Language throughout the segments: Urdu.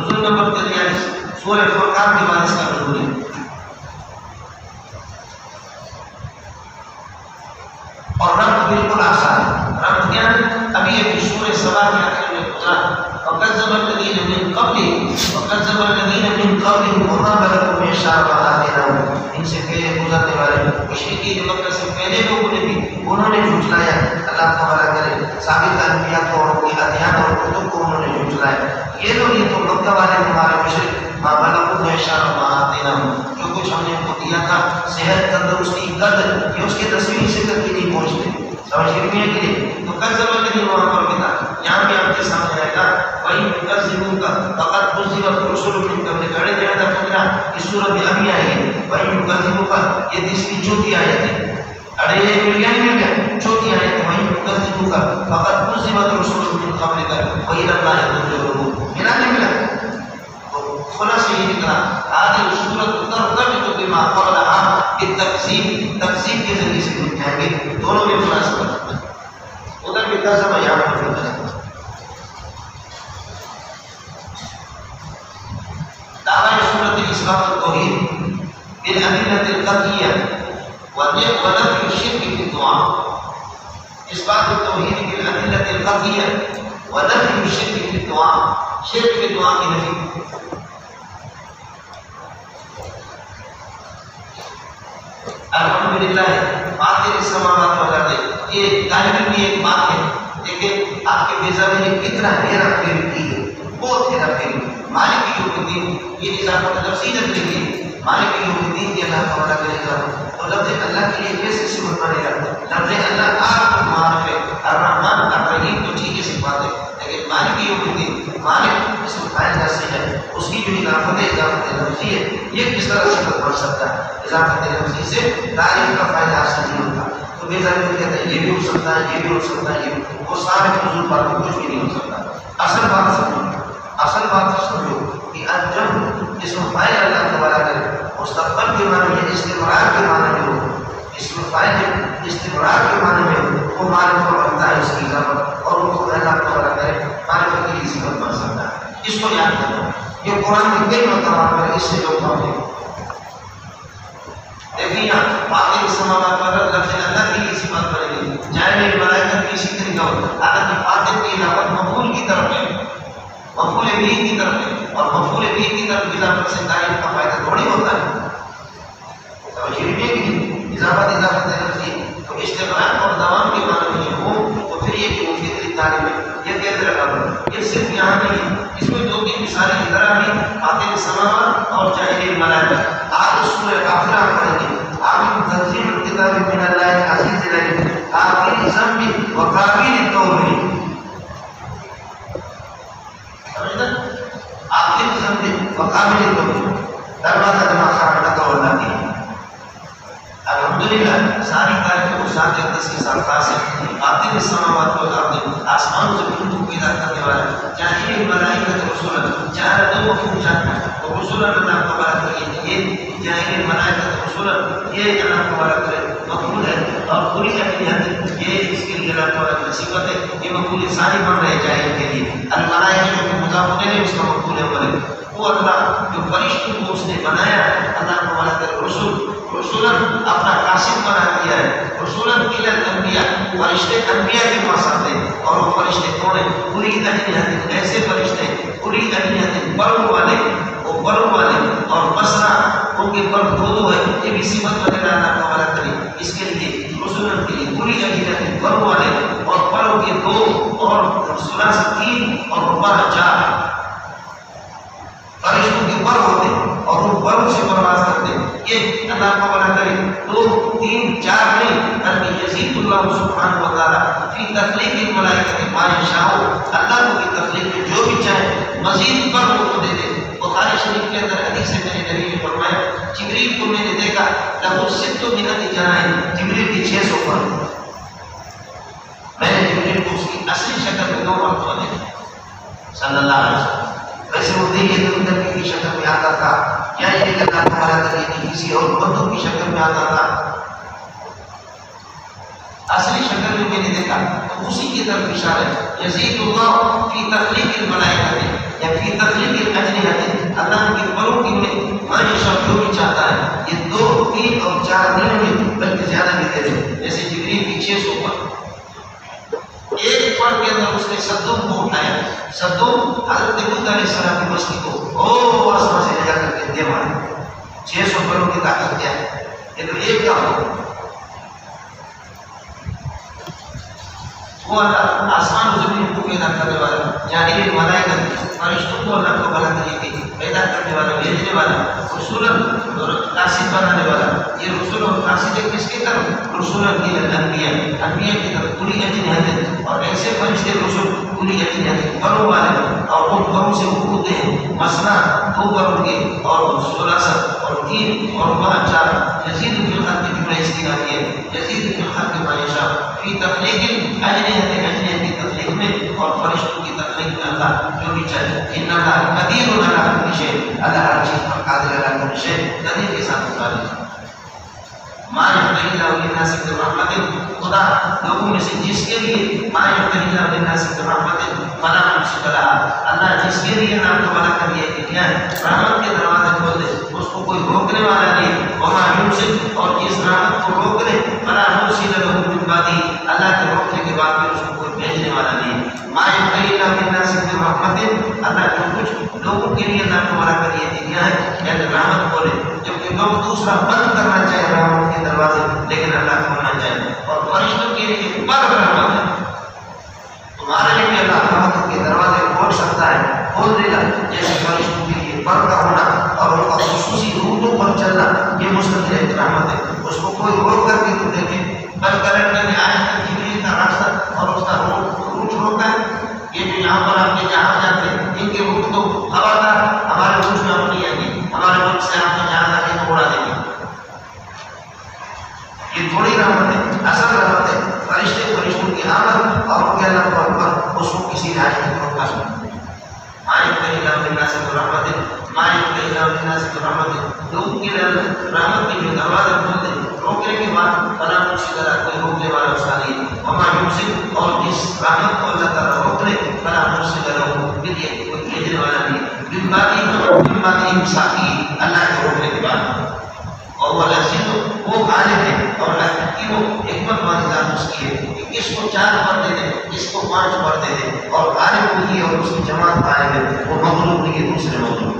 نزول نمبر 43 سورہ فرقان کے بعد اس کا نزول ہے. اور رب بالکل آسان ہے. رب کیا ہے؟ ابھی ابھی سورہ سبا کے آخر میں گزرا وَكَذَّبَ الَّذِينَ مِن قَبْلِهِمْ وَكَذَّبَ الَّذِينَ مِن قَبْلِهِمْ وَمَا بَلَغُوا مِيثَاقَ آبَائِهِمْ. ان سے پہلے گزرنے والے مشرکین مکہ سے پہلے لوگوں نے بھی انہوں نے جھٹلایا. اللہ تعالیٰ کرے ثابت انبیاء کو اور ان کے ادیان اور کتب کو انہوں نے جھٹلایا. یہ لوگ یہ تو مکہ والے ہمارے مشرک مَا بَلَغُوا مِيثَاقَ آبَائِهِمْ جو کچھ ہم نے ان کو دیا تھا صحت تندرستی قدر یہ اس کے تصویر سے تک بھی نہیں پہنچتے. سمجھ گئے کہ نہیں؟ تو کذب الذین وہاں پر بھی تھا. یہاں بھی آپ کے سامنے آئے گا وَإِن يُكَذِّبُوكَ فَقَدْ كُذِّبَتْ رُسُلٌ مِّن قَبْلِكَ. بڑے زیادہ فکرہ اس صورت میں ابھی آئی ہے. وَإِن يُكَذِّبُوكَ یہ تیسری چوتھی آیت ہے. ارے یہ مل گیا چوتھی آیت ہے. وَإِن يُكَذِّبُوكَ فَقَدْ كُذِّبَتْ رُسُلٌ مِّن قَبْلِكَ وَإِلَى اللَّهِ تُرْجَعُ. ملا نہیں ملا؟ تو خلاصہ یہ نکلا آدھی صورت ترتبط بما قبلها بالتقسیم تقسیم کے ذریعے سے مل جائیں گے. دونوں میں خلاصہ ادھر بھی قسم ہے یہاں پر بھی قسم. دعوی صورت اثبات التوحید بالادلۃ القطعیہ ونفی الشرک فی الدعاء. اثبات التوحید بالادلۃ القطعیہ ونفی الشرک فی الدعاء. شرک فی الدعاء کی نفی. الحمدللہ فاطر السماوات والارض یہ ظاہر بھی ایک بات ہے. لیکن آپ کے بیزا میں نے کتنا ہیرا پھیر کی ہے بہت ہیرا پھیر. مالک یوم الدین یہ اضافہ لفظی نہ کریے. مالک یوم الدین کے اللہ تعالیٰ کرے گا تو لفظ اللہ کے لیے کیسے صفت بنے گا؟ لفظ اللہ آپ کو معاف ہے. الرحمن الرحیم تو ٹھیک ہے صفات ہے لیکن مالک یوم الدین مالک اس میں فائل جیسے ہے اس کی جو اضافت لفظی ہے یہ کس طرح صفت بن سکتا ہے؟ اضافت لفظی سے تعریف کا فائدہ حاصل نہیں ہوتا. تو بے ظاہر کہتا ہے یہ بھی ہو سکتا ہے یہ بھی ہو سکتا ہے یہ وہ سارے فضول باتوں کچھ بھی نہیں ہو سکتا. اصل بات سمجھو کہ جب اس میں فائل اللہ تبارہ کرے مستقبل کے معنی میں استمرار کے معنی میں ہو اس میں فائل استمرار کے معنی میں ہو وہ معرفت بنتا ہے اس کی اضافت اور وہ خود اللہ تبارہ کرے معرفت کے لیے صفت بن سکتا ہے. اس کو یاد کرو. یہ قرآن میں کئی مرتبہ پر اس سے لوگ پڑھتے ہیں. دیکھیے یہاں فاطر السماوات والارض لفظ اللہ کی اسی بات پڑے گی. جائے ملائکہ کی اسی طریقہ ہوتا ہے. حالانکہ فاطر کی اضافت مفعول کی طرف ہے مفعول بھی کی طرف ہے اور مفعول بھی کی طرف اضافت سے تعریف کا فائدہ تھوڑی ہوتا ہے. توجہ ہے کہ اضافت لفظی تو استقرار اور دوام کے معنی میں ہو تو پھر یہ کہ مفید تعریف ہے. یہ کہتے رہا یہ صرف یہاں نہیں اس میں دو تین مثالیں ادھر آ گئی فاطر السماوات اور جاہل ملائکہ. آج سورہ کافرہ پڑھیں گے. آپ تنزیل الکتاب من اللہ العزیز العلیم آخری ذنب وقابل التوبہ. آخری ذنب وقابل التوبہ دروازہ دماغ خراب نہ اللہ کی. الحمدللہ ساری تعریفیں اس ذات اقدس کے ساتھ خاص ہے. فاطر السماوات والارض آسمان زمین کو پیدا کرنے والا جاہل ملائکہ رسولا چار دو مفہوم جاننا تو رسولا اللہ تبارک کریے یہ جاہل ملائکہ رسولا یہ اللہ تبارک کرے مفعول ہے اور پوری اہمیت یہ اس کے لیے اللہ تبارک کی صفت ہے. یہ مفعول ثانی بن رہے جاہل کے لیے. الملائکہ جو مضاف الیہ اس کا مفعول اول ہے. وہ اللہ جو فرشتوں کو اس نے بنایا اللہ تبارک کرے رسولن اپنا قاسم بنا دیا ہے. رسولن کی الانبیاء فرشتے انبیاء کے پاس ہیں اور وہ فرشتے کون ہیں؟ پوری اجنحت ایسے فرشتے پوری اجنحت بلوں والے وہ بلوں والے اور بسرا ان کے بل دو ہے. یہ بھی صفت وغیرہ اللہ تبارک کرے اس کے لیے رسولن کے لیے پوری اجنحت بلوں والے اور بلوں کے دو اور ثلاث تین اور ربع چار فرشتوں کے بل ہوتے اور وہ بلوں سے پرواز کرتے. یہ اللہ کو بنا کرے دو تین چار نہیں بلکہ یزید اللہ سبحانہ و تعالیٰ فی تخلیق الملائکہ ما یشاء. اللہ کو کی تخلیق میں جو بھی چاہے مزید پر وہ دے دے. بخاری شریف کے اندر حدیث ہے میرے نبی نے فرمایا جبریل کو میں نے دیکھا لہو 600 جناح جبریل کی 600 پر. میں نے جبریل کو اس کی اصلی شکل میں 2 مرتبہ دیکھا صلی اللہ علیہ وسلم. ویسے وہ دیکھے تو نبی کی شکل میں آتا تھا یا یہ کہ اللہ تعالیٰ کی کسی اور بندوں کی شکل میں آتا تھا. اصلی شکل میں نے دیکھا تو اسی کی طرف اشارہ ہے. یزید اللہ فی تخلیق الملائکہ یا فی تخلیق الاجنحہ بار نہیں ہوئی بلکہ زیادہ بھی دے دے. جیسے جبریل کی 600 پر ایک پڑھ کے اندر اس نے صدوم کو اٹھایا. صدوم حضرت لوط علیہ السلام کی بستی کو آسمان سے لے جا کر کے دے مارے. 600 پروں کی طاقت کیا ہے؟ یہ تو ایک کا ہو. وہ اللہ آسمان و زمین کو پیدا کرنے والا، جاہل ملائکہ فرشتوں کو اللہ کو بھلا طریقے پیدا کرنے والا، بھیجنے والا، رسولن قاصد بنانے والا. یہ رسول اور قاصد کس کی طرف؟ رسولن کی انبیاء، انبیاء کی طرف پوری اجنحت، اور ایسے فرشتے رسول پوری اجنحت پروں والے، اور ان پروں سے وہ ہوتے ہیں مثنا 2 پروں کے، اور ثلاثہ اور 3 اور 5 4. یزید فی الخلق بما یشاء، یزید فی الخلق بما یشاء، فی تخلیق اجنحت کی تخلیق میں اور فرشتوں کی تخلیق میں اللہ جو بھی چاہے. ان اللہ قدیر علی کل شیء، اللہ ہر چیز پر قادر علی کل شیء، قدیر کے ساتھ متعلق. ما یفتح اللہ للناس من رحمت، خدا لوگوں میں سے جس کے لیے ما یفتح اللہ للناس من رحمت فلا ممسک لها، اللہ جس کے لیے نام کو بنا کر یہ کیا ہے رحمت کے دروازے کھول دے اس کو کوئی روکنے والا نہیں. وما یمسک، اور جس رحمت کو روک دے فلا مرسل له من بعدہ، اللہ کے روکنے کے بعد پھر اس کو کوئی بھیجنے والا نہیں. ما یفتح اللہ للناس من رحمت، اللہ جو کچھ لوگوں کے لیے نام کو بنا کر یہ دیا ہے یعنی رحمت کھولے، جبکہ لوگ دوسرا بند کرنا چاہے رحمت کے دروازے لیکن اللہ کھولنا چاہے. اور فرشتوں کے لیے پر رحمت ہے، تمہارے لیے اللہ رحمت کے دروازے کھول سکتا ہے، کھول دے گا. جیسے فرشتوں کے لیے پر کا ہونا اور ان کا خصوصی روٹوں پر چلنا یہ مستقل ایک رحمت ہے. اس کو کوئی روک کر کے تو دیکھے بل کلنڈر میں آیا تھا جبریل کا راستہ اور اس کا روٹ روکا ہے. یہ جو یہاں پر آپ کے جہاں جاتے ہیں ان کے روٹ تو خبردار ہمارے روٹ میں ہم نہیں آئیں گے، ہمارے روٹ سے آپ کو جہاں جا کے تو اڑا دیں گے. یہ تھوڑی رحمت ہے، اصل رحمت ہے فرشتوں کی آمد اور ان کے اللہ پر اس کو کسی راج میں روکا سکتا. لوگوں کے لیے رحمت کے جو دروازے کھول دیں روکنے کے بعد فلا مرسل لہ، کوئی روکنے والا اس کا نہیں. وما یمسک، اور جس رحمت کو اللہ تعالیٰ روک لے فلا مرسل لہ، پھر یہ کوئی بھیجنے والا نہیں. من بعد امساکہ، اللہ کے روکنے کے بعد. اور وہ العزیز، وہ غالب ہے، اور اللہ کی وہ حکمت والی ذات اس کی ہے کہ اس کو 4 پر دے دے، اس کو 5 پر دے دے، اور غالب وہی ہے اور اس کی جماعت غالب ہے، وہ مغلوب نہیں ہے دوسرے مغلوب.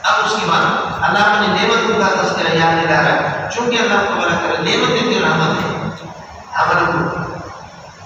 اب اس کے بعد اللہ اپنی نعمتوں کا تذکرہ یاد دلا رہا ہے. چونکہ اللہ کو بڑا کرے نعمتیں کی رحمت ہے، عمل کو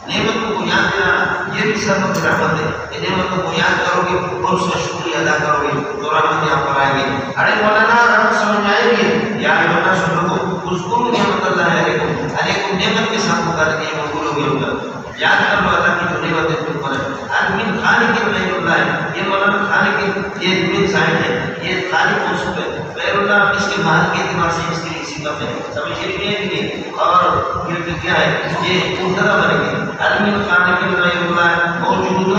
نعمتوں کو یاد دینا یہ بھی سب کی رحمت ہے. یہ نعمتوں کو یاد کرو گے اور اس کا شکریہ ادا کرو گے تو رحمت آپ پر آئے گی. ارے مولانا رحمت سمجھ آئے گی یا مولانا سن لو اس کو نعمت اللہ علیکم نعمت کے ساتھ متعلق یہ بولو گے ہوگا. یاد کر لو اللہ کی جو نعمت ہے تم پر آدمی کھانے کے غیر اللہ ہے. یہ مولانا کھانے کے یہ من سائن ہے، یہ خالق موصوف ہے. غیر اللہ اس کے بعد کے اعتبار سے اس کے لیے صفت ہے، سمجھے نہیں. اور پھر کیا ہے یہ مبتدا بنے گی. آدمی کھانے کے غیر اللہ ہے موجود،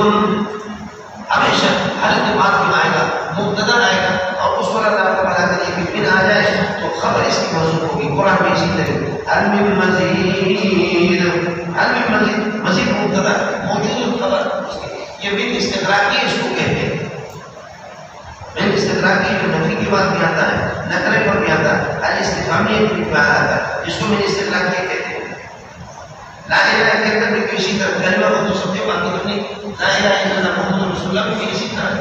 ہمیشہ ہر اعتبار میں آئے گا، مبتدا آئے گا اور اس پر اللہ کو بتا کریے کہ پھر آ جائے تو خبر اس کی موضوع ہوگی. قرآن میں اسی طرح علم مزید، علم مزید، مزید مبتدا موجود خبر. یہ بن استدراکی اس کو کہتے ہیں. بن استدراکی جو نفی کی بات بھی آتا ہے، نکرے پر بھی آتا ہے، الاستفہامی بھی آتا ہے، جس کو بن استدراکی کہتے ہیں. لا الہ الا اللہ بھی اسی طرح کلمہ کو تو سب سے بات کرنی، لا الہ الا اللہ محمد رسول اللہ بھی اسی طرح.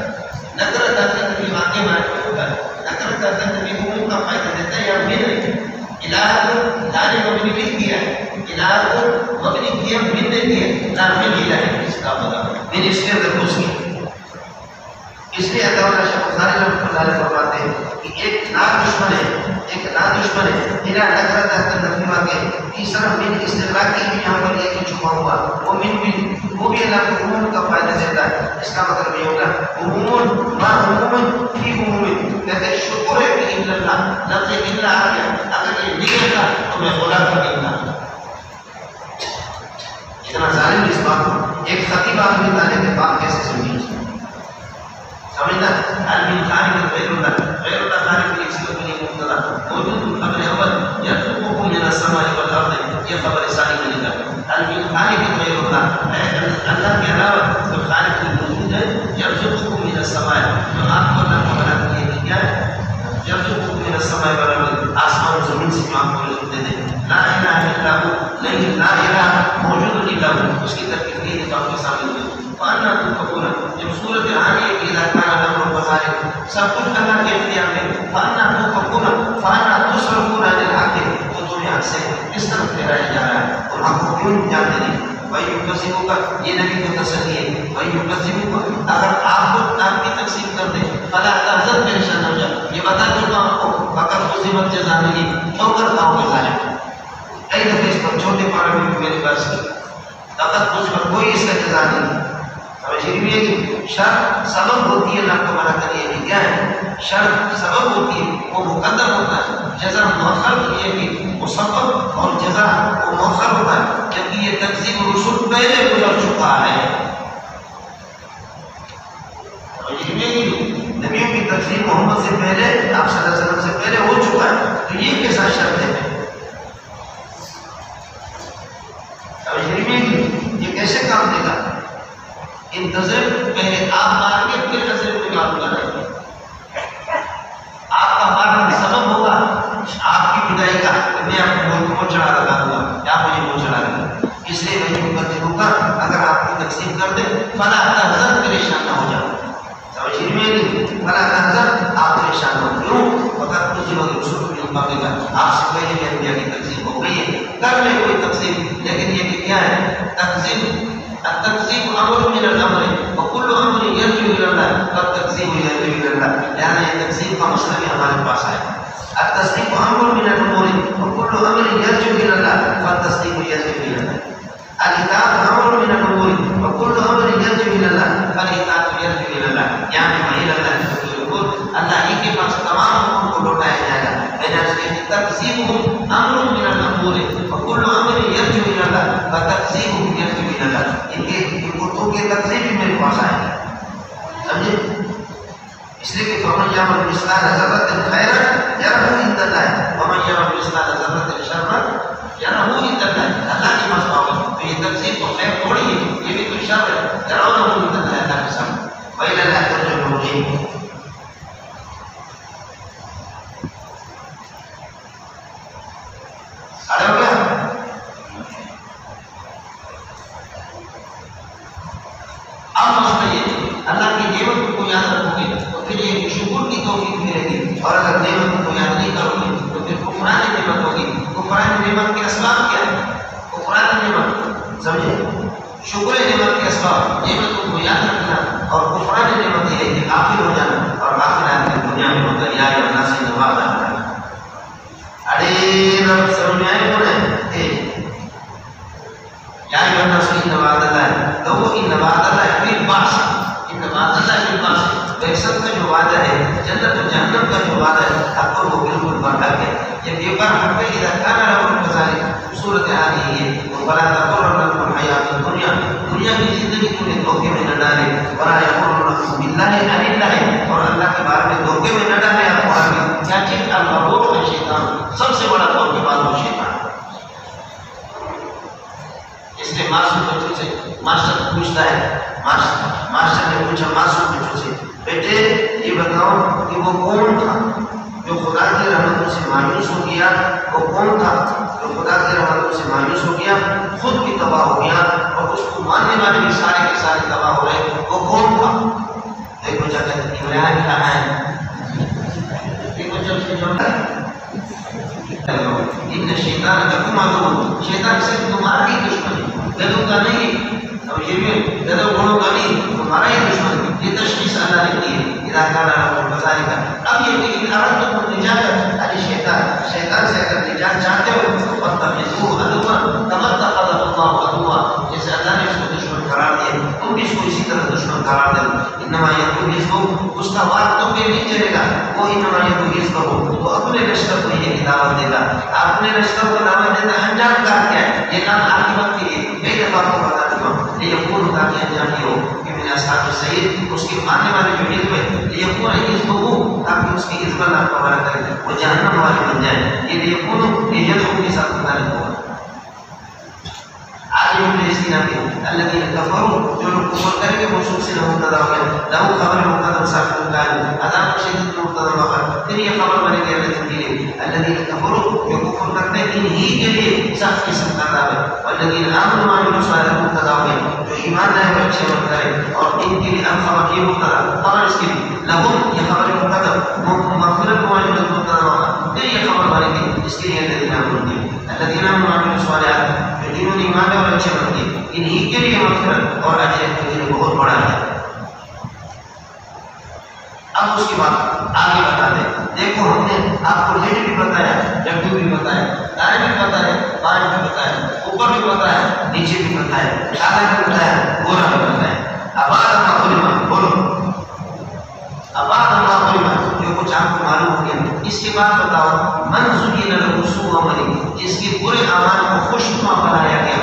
نکرہ داتا نبی واقع معنی ہوتا ہے، نکرہ داتا نبی عموم کا فائدہ دیتا ہے. یا من الہ کو دار مبنی بھی کیا ہے، الہ کو مبنی کیا من نے کیا، لا من الہ اس کا مطلب من اس کے اندر گھس گئی. اس لیے اللہ شیخ بخاری رحمۃ اللہ علیہ فرماتے ہیں کہ ایک نا دشمن ہے، ایک نا دشمن ہے الہ نکرہ داتا نبی واقع. تیسرا من استدراکی بھی یہاں پر ایک چھپا ہوا، وہ من بھی وہ بھی اللہ کو عموم کا فائدہ دیتا ہے. اس کا مطلب یہ ہوگا عموم ما عموم فی عموم. کہتے شکر ہے کہ اللہ لفظ اللہ آ گیا، اگر یہ نہیں تھا تو میں بولا تھا اللہ. اتنا ظالم اس بات کو ایک خطیب آدمی تعلیم کے بات کیسے سمجھی سمجھنا. علم خالق غیر اللہ خالق کی صفت نہیں مبتدا موجود خبر اول یترککم من السماء والارض، یہ خبر ثانی میں نکلا. الخالق غیر اللہ، اللہ کے علاوہ جو خالق موجود ہے، یرزقکم من السماء، جو آپ کو اللہ کو بنا دیے کیا ہے، یرزقکم من السماء والارض، آسمان و زمین سے جو آپ کو رزق دے دے، لا الہ الا ہو، نہیں لا الہ موجود الا ہو، اس کی ترکیب یہ ہے آپ کے سامنے ہوئی۔ فانا تؤفکون، جب صورت آئی ہے کہ اذا کان الامر كذلك، سب کچھ اللہ کے اختیار میں، فانا تؤفکون فانا تصرفون عن الحق، تو تمہیں حق سے کس طرف پھیرایا جا رہا ہے اور حق کو کیوں جانتے نہیں؟ وَيُكَذِّبُكَ، یہ نبی کو تسلی ہے، وَيُكَذِّبُكَ، اگر آپ کی تقسیم کر دیں، فلا تحزن، پریشان ہو جائے، یہ بتا چکا آپ کو، فقط قسمت جزا نہیں، ٹھوکر کھاؤ گے ظالم۔ کئی دفعہ اس پر چھوٹے پارے میں میرے پاس فقط قسمت، کوئی اس کا جزا نہیں۔ سمجھ ہے کہ شر سبب ہوتی ہے، اللہ کو منع کریے کہ کیا ہے، شر سبب ہوتی ہے، وہ مقدر ہوتا ہے، جزا مؤخر ہوتی ہے کہ وہ سبب اور جزا وہ مؤخر ہوتا ہے، جبکہ یہ تکذیب رسول پہلے گزر چکا ہے۔ نبیوں کی تکذیب محمد سے پہلے، آپ صلی اللہ علیہ وسلم سے پہلے ہو چکا ہے، تو یہ کیسا شرط ہے؟ یہ کیسے کام دے گا؟ انتظر، پہلے آپ مار کے پھر نظر نکالوں گا، آپ کا مارنا سبب ہوگا آپ کی بدائی کا، میں آپ کو منہ چڑھا لگا دوں گا، یا مجھے منہ چڑھا لگا، اس لیے میں یہ کرتے ہوگا، اگر آپ کی تقسیم کر دیں، فلا تحزن، پریشان نہ ہو جاؤ، سمجھ میں نہیں، فلا تحزن، آپ پریشان ہو، کیوں؟ وقت کچھ لوگ رسول کی مانگے گا، آپ سے پہلے بھی انبیاء کی تقسیم ہو گئی ہے، کر لے کوئی تقسیم، لیکن یہ کہ کیا ہے تقسیم؟ التقسیم امر من الامر وكل امر يرجع الى الله، فالتقسیم يرجع الى الله، یعنی یہ تقسیم کا مسئلہ بھی ہمارے پاس ہے۔ التصدیق امر من الامور وكل امر يرجع الى الله، فالتصدیق يرجع الى الله۔ الاطاعت امر من الامور وكل امر يرجع الى الله، فالاطاعت يرجع الى الله، یعنی الى الله، اللہ ہی کے پاس تمام امور کو لوٹایا جائے گا۔ تقسیم امر من الامور وكل امر يرجع الى الله، فتقسیم يرجع الى الله، ان کتوں کے تقسیم بھی میرے پاس آئے گا، سمجھے؟ اس لیے کہ فمن یعمل مثقال ذرۃ خیرا یرہ عند اللہ ومن یعمل مثقال ذرۃ شرا یرہ عند اللہ، اللہ کے پاس پاؤ، تو یہ تقسیم تو خیر تھوڑی ہے، یہ بھی کوئی شر ہے، یرونہ عند اللہ، اللہ کے سامنے، وإلی اللہ ترجع الامور۔ اللہ کی نعمت کو یاد رکھو گے تو پھر یہ شکر کی توفیق ملے گی، اور اگر نعمت کو یاد نہیں کرو گے تو پھر کفران نعمت ہوگی۔ کفران نعمت کے اسباب کیا ہے؟ کفران نعمت سمجھے، شکر نعمت کے اسباب نعمتوں کو یاد رکھنا، اور کفران نعمت یہ ہے کہ غافل ہو جانا، اور غافل آدمی دنیا میں ہوتا ہے یا اللہ سے نواز آتا ہے۔ ارے رب سمجھ میں آئے کون ہے؟ یا اللہ سے نواز اللہ ہے، تو وہ نواز اللہ ہے پھر باس، نواز اللہ کے پاس بحثت کا جو وعدہ ہے، جنت و جہنم کا جو وعدہ ہے، آپ کو وہ بالکل برحق ہے۔ جب یہ برحق ہے، اذا کان لکم کذالک، صورت آ رہی ہے، ولا تغرنکم الحیاۃ الدنیا، دنیا کی زندگی تمہیں دھوکے میں نہ ڈالے، ولا یغرنکم باللہ عن اللہ، اور اللہ کے بارے میں دھوکے میں نہ ڈالے آپ کو آگے کیا چیز؟ الغرور ہے شیطان، سب سے بڑا دھوکے باز وہ شیطان۔ اس لیے معصوم بچوں سے ماسٹر پوچھتا ہے، ماسٹر نے پوچھا معصوم بچوں سے، بیٹے یہ بتاؤ کہ وہ کون تھا جو خدا کی رحمتوں سے مایوس ہو گیا؟ وہ کون تھا جو خدا کی رحمتوں سے مایوس ہو گیا، خود بھی تباہ ہو گیا، اور اس کو ماننے والے بھی سارے کے سارے تباہ ہو رہے؟ وہ کون تھا؟ ایک بچہ کہتا ہے ابراہیم کہاں ہے؟ ایک بچہ اس کے جواب ہے ان شیطان لکم عدو، شیطان صرف تمہارا ہی دشمن ہے، گدوں کا نہیں، اور یہ بھی گدوں گھوڑوں کا نہیں، تمہارا ہی دشمن ہے۔ یہ تشخیص اللہ نے کی ہے، اذا کان لکم کذالک۔ اب یہ کہ ان اردتم نجات علی شیطان سے اگر نجات چاہتے ہو فاتخذوه عدوا كما اتخذه الله عدوا، جیسے اللہ نے اس کو دشمن قرار دیا تم بھی اس کو اسی طرح دشمن قرار دو۔ انما یدعو حزبه، اس کا وعد تم پہ نہیں چلے گا، وہ انما یدعو حزبه، وہ اپنے لشکر کو یہ دعوت دے گا، اپنے لشکر کو دعوت دینا۔ انجام کار کیا ہے؟ یہ کام عاقبت کے لیے کئی دفعہ کو بتا چکا ہوں، لیکون تاکہ انجام یہ ہو کہ میرے اصحاب السعید، اس کے ماننے والے جو حزب ہے، لیکون حزبه، تاکہ اس کی حزب اللہ کو بڑا کرے، وہ جہنم والے بن جائے۔ یہ لیکون یہ یدعو کے ساتھ متعلق ہوگا۔ آج الذين كفروا جو لوگ کفر کریں گے موصول سے لہو مبتدا ہو گیا لہو خبر مقدم ساکن کان عذاب شدید مبتدا مؤخر پھر یہ خبر بنے گی الذين كفروا جو کفر کرتے ہیں انہی کے لیے سخت قسم کا عذاب ہے والذین آمنوا وعملوا الصالحات مبتدا ہو گیا جو ایمان لائے وہ اچھے عمل کریں اور ان کے لیے الخبر یہ مبتدا خبر اس کے لیے لہم یہ خبر مقدم مغفرت وعجرت مبتدا مؤخر پھر یہ خبر بنے گی اس کے لیے الذین آمنوا الذين آمنوا وعملوا الصالحات جو دینوں نے ایمان اور اچھے عمل کیے انہی کے لیے مغفرت اور اجر کے لیے بہت بڑا ہے. اب اس کی بات آگے بتاتے ہیں. دیکھو ہم نے آپ کو لیٹ بھی بتایا ڈبو بھی بتایا دائیں بھی بتایا بائیں بھی بتایا اوپر بھی بتایا نیچے بھی بتایا آگے بھی بتایا گورا بھی بتایا. آباد معلومہ بولو آباد معلومہ جو کچھ آپ کو معلوم ہو گیا. اس کے بعد بتاؤ من زین له سوء عمله جس کے برے اعمال کو خوشنما بنایا گیا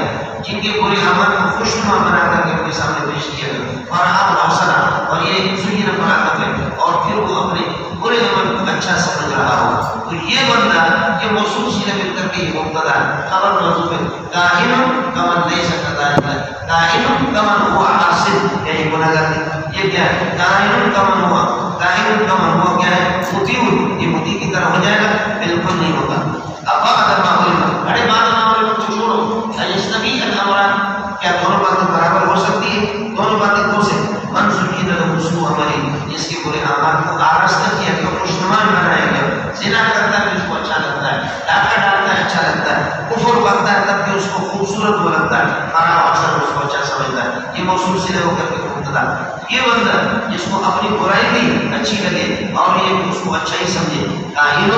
جن کے برے اعمال کو خوشنما بنا کر کے اپنے سامنے پیش کیا گیا اور آپ حوصلہ اور یہ زین بنا کر کے اور پھر وہ اپنے برے عمل کو اچھا سمجھ رہا ہو تو یہ بندہ یہ موصول سے مل کر کے یہ مبتدا خبر موضوع ہے کائن کمن لیس کذالک کائن کمن هو عاصم یعنی گناہگار یہ کیا ہے کائن کمن ہوا کائن کمن ہوا کیا ہے مطیع یہ مطیع کی طرح ہو جائے گا بالکل نہیں ہوگا. اب بعد معلوم بڑے بعد معلوم کو چھوڑو اجنبی الامران کیا دونوں باتیں برابر ہو سکتی ہے دونوں باتیں کون سے من زین له سوء عمله جس کے برے اعمال کو آراستہ کیا گیا خوشنما بنایا گیا زنا کرتا ہے اس کو اچھا لگتا ہے ڈاکہ ڈالتا ہے اچھا لگتا ہے کفر کرتا ہے تب بھی اس کو خوبصورت وہ لگتا ہے خراب اثر اس کو اچھا سمجھتا ہے یہ موصول سے ہو کر کے مبتدا. یہ بندہ جس کو اپنی برائی بھی اچھی لگے اور یہ اس کو اچھا ہی سمجھے کائن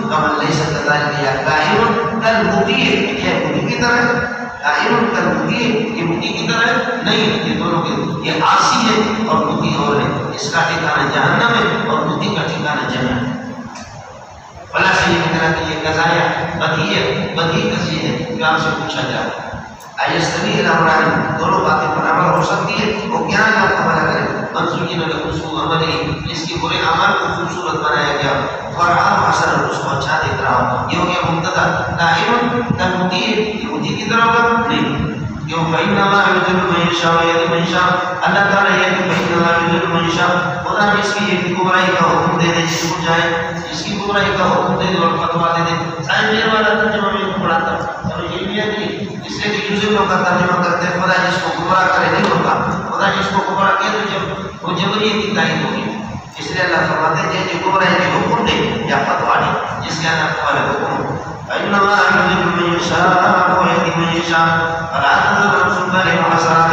کمن لیس کذالک یا کائن کالمطیع یہ مطیع کی طرح کائن کالمطیع یہ مطیع کی طرح نہیں یہ دونوں کے یہ عاصی ہے اور مطیع اور ہے اس کا ٹھکانہ جہنم ہے اور مطیع کا ٹھکانہ جنت ہے. بلا سے یہ کہنا کہ یہ قضایا بدیع ہے بدیع قضیہ ہے جو آپ سے پوچھا جائے ایستوی الامران دونوں باتیں برابر ہو سکتی ہے وہ کیا ہے آپ حوالہ کریں من زین له سوء عمله جس کے برے اعمال کو خوبصورت بنایا گیا فرحان حسن اس کو اچھا دیکھ رہا ہو یہ ہو گیا مبتدا. کائن کالمطیع یہ مطیع کی طرح ہوگا نہیں کیوں فإن الله يضل من يشاء ويهدي من يشاء اللہ تعالیٰ یہ کہ فإن الله يضل من يشاء خدا جس کی یہ گمراہی کا حکم دے دے جس کو چاہے جس کی گمراہی کا حکم دے دے اور فتویٰ دے دے. سائن میرے والا ترجمہ میں پڑھاتا سمجھ لیا کہ اس لیے کہ یوزر کا ترجمہ کرتے ہیں خدا جس کو گمراہ کرے نہیں ہوتا خدا جس کو گمراہ کیا تو جب وہ جبریت کی تائید ہوگی اس لیے اللہ فرماتے ہیں کہ گمراہی کے حکم دے یا فتویٰ دے جس کے اندر والا حکم فإن الله يضل من يشاء ويهدي من يشاء فلا تزر نفس بما حسنات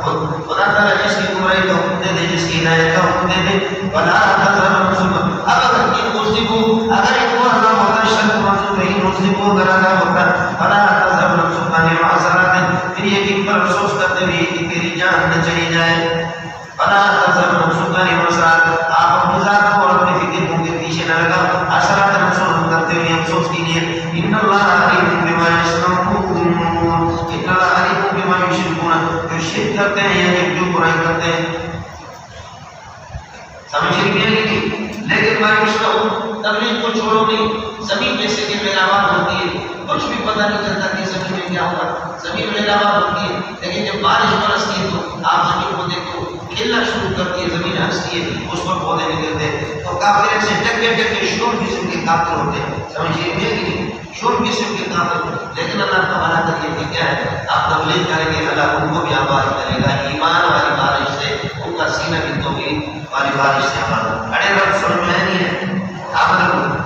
خدا تعالیٰ جس کی گمراہی کا حکم دے دے جس کی ہدایت کا حکم دے دے فلا تزر نفس اگر ان مذنبوں اگر ان کو اللہ ہوتا شرط منظور نہیں مذنبوں اگر اللہ ہوتا فلا تزر نفس بما حسنات پھر یہ کہ پر افسوس کرتے ہوئے کہ تیری جان نہ چلی جائے فلا تزر نفس بما حسنات آپ اپنی ذات کو اور اپنی فکر کو کے پیچھے نہ لگا حسنات نفسوں کرتے ہوئے افسوس کیجیے. ان اللہ علیم بما یصنعون ان اللہ علیم بما یشرکون جو شرک کرتے ہیں یعنی جو برائی کرتے ہیں سمجھ لیجیے کہ لیکن بما یشرکون تبلیغ کو چھوڑو نہیں زمین جیسے کہ میلاوات ہوتی ہے کچھ بھی پتہ نہیں چلتا کہ زمین میں کیا ہوگا زمین میلاوات ہوتی ہے لیکن جب بارش برستی ہے تو آپ زمین کو دیکھو کھلنا شروع کرتی ہے زمین ہنستی ہے اس پر پودے نکلتے ہیں تو کافر سے ٹکے ٹکے شور قسم کے کافر ہوتے ہیں سمجھیے کہ شور قسم کے کافر لیکن اللہ کا بنا کریے کہ کیا ہے آپ تبلیغ کریں گے اللہ ان کو بھی آباد کرے گا ایمان والی بارش سے ان کا سینہ بھی توحید والی بارش سے آباد. اڑے رب سمجھ میں نہیں ہے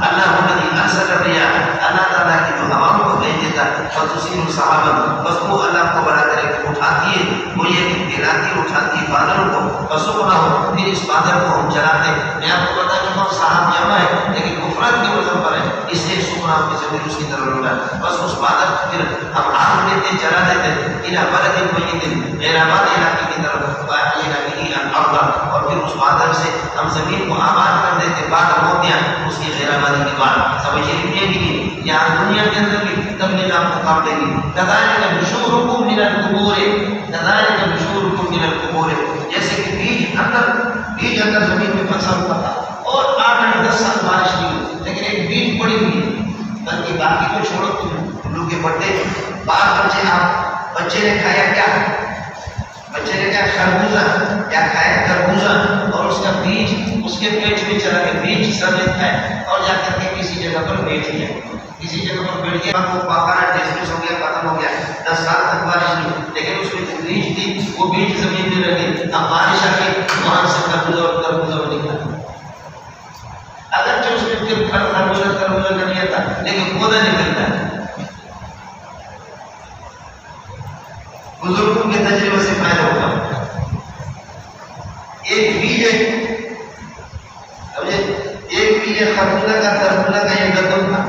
اللہ الذي ارسل الرياح اللہ تعالیٰ کی جو ہواؤں کو بھیج دیتا فتصير سحابا بس وہ اللہ کو بنا کر کے اٹھاتی ہے وہ یہ کہ دلاتی اٹھاتی ہے بادلوں کو فسقنا ہو پھر اس بادل کو ہم چلاتے ہیں. میں آپ کو بتا چکا ہوں صاحب جمع ہے لیکن مفرد کے وزن پر ہے اس لیے سکنا کی ضمیر اس کی طرف لوٹا بس اس بادل کو پھر ہم آگ دیتے چلا دیتے الى بلد میت غیر آباد علاقے کی طرف فاحيينا به الارض اور پھر اس بادل سے ہم زمین کو آباد کر دیتے بادل ہو گیا اس کی غیر آبادی کے بعد سمجھیے یہ بھی یہاں دنیا کے اندر بھی تبلیغ آپ کو کام دے گی. کذالک نشورکم من القبور کذالک نشورکم من القبور جیسے کہ بیج اندر زمین میں پھنسا ہوا تھا اور 8-10 سال بارش نہیں ہوئی لیکن ایک بیج پڑی ہوئی بلکہ باقی کو چھوڑو تم لوگ کے پڑتے بعض بچے آپ بچے نے کھایا کیا بچے نے کہا خربوزہ یا کھایا خربوزہ اور اس کا بیج اس کے پیٹ میں چلا گیا، بیج سمیت کھایا اور جا کر کے کسی جگہ پر بیٹھ گیا، کسی جگہ پر بیٹھ گیا، وہ پاخانہ ڈسمس ہو گیا، ختم ہو گیا، 10 سال تک بارش نہیں، لیکن اس میں جو بیج تھی وہ بیج زمین میں رہ گئی، اب بارش آ گئی وہاں سے خربوزہ نکلا، اگرچہ اس میں پھر خربوزہ کا نہیں آتا لیکن پودا نکلتا ہے۔ بزرگوں کے تجربے سے فائدہ ہوگا۔ ایک بیج خربوزہ کا تربوزہ کا یہ گندم تھا،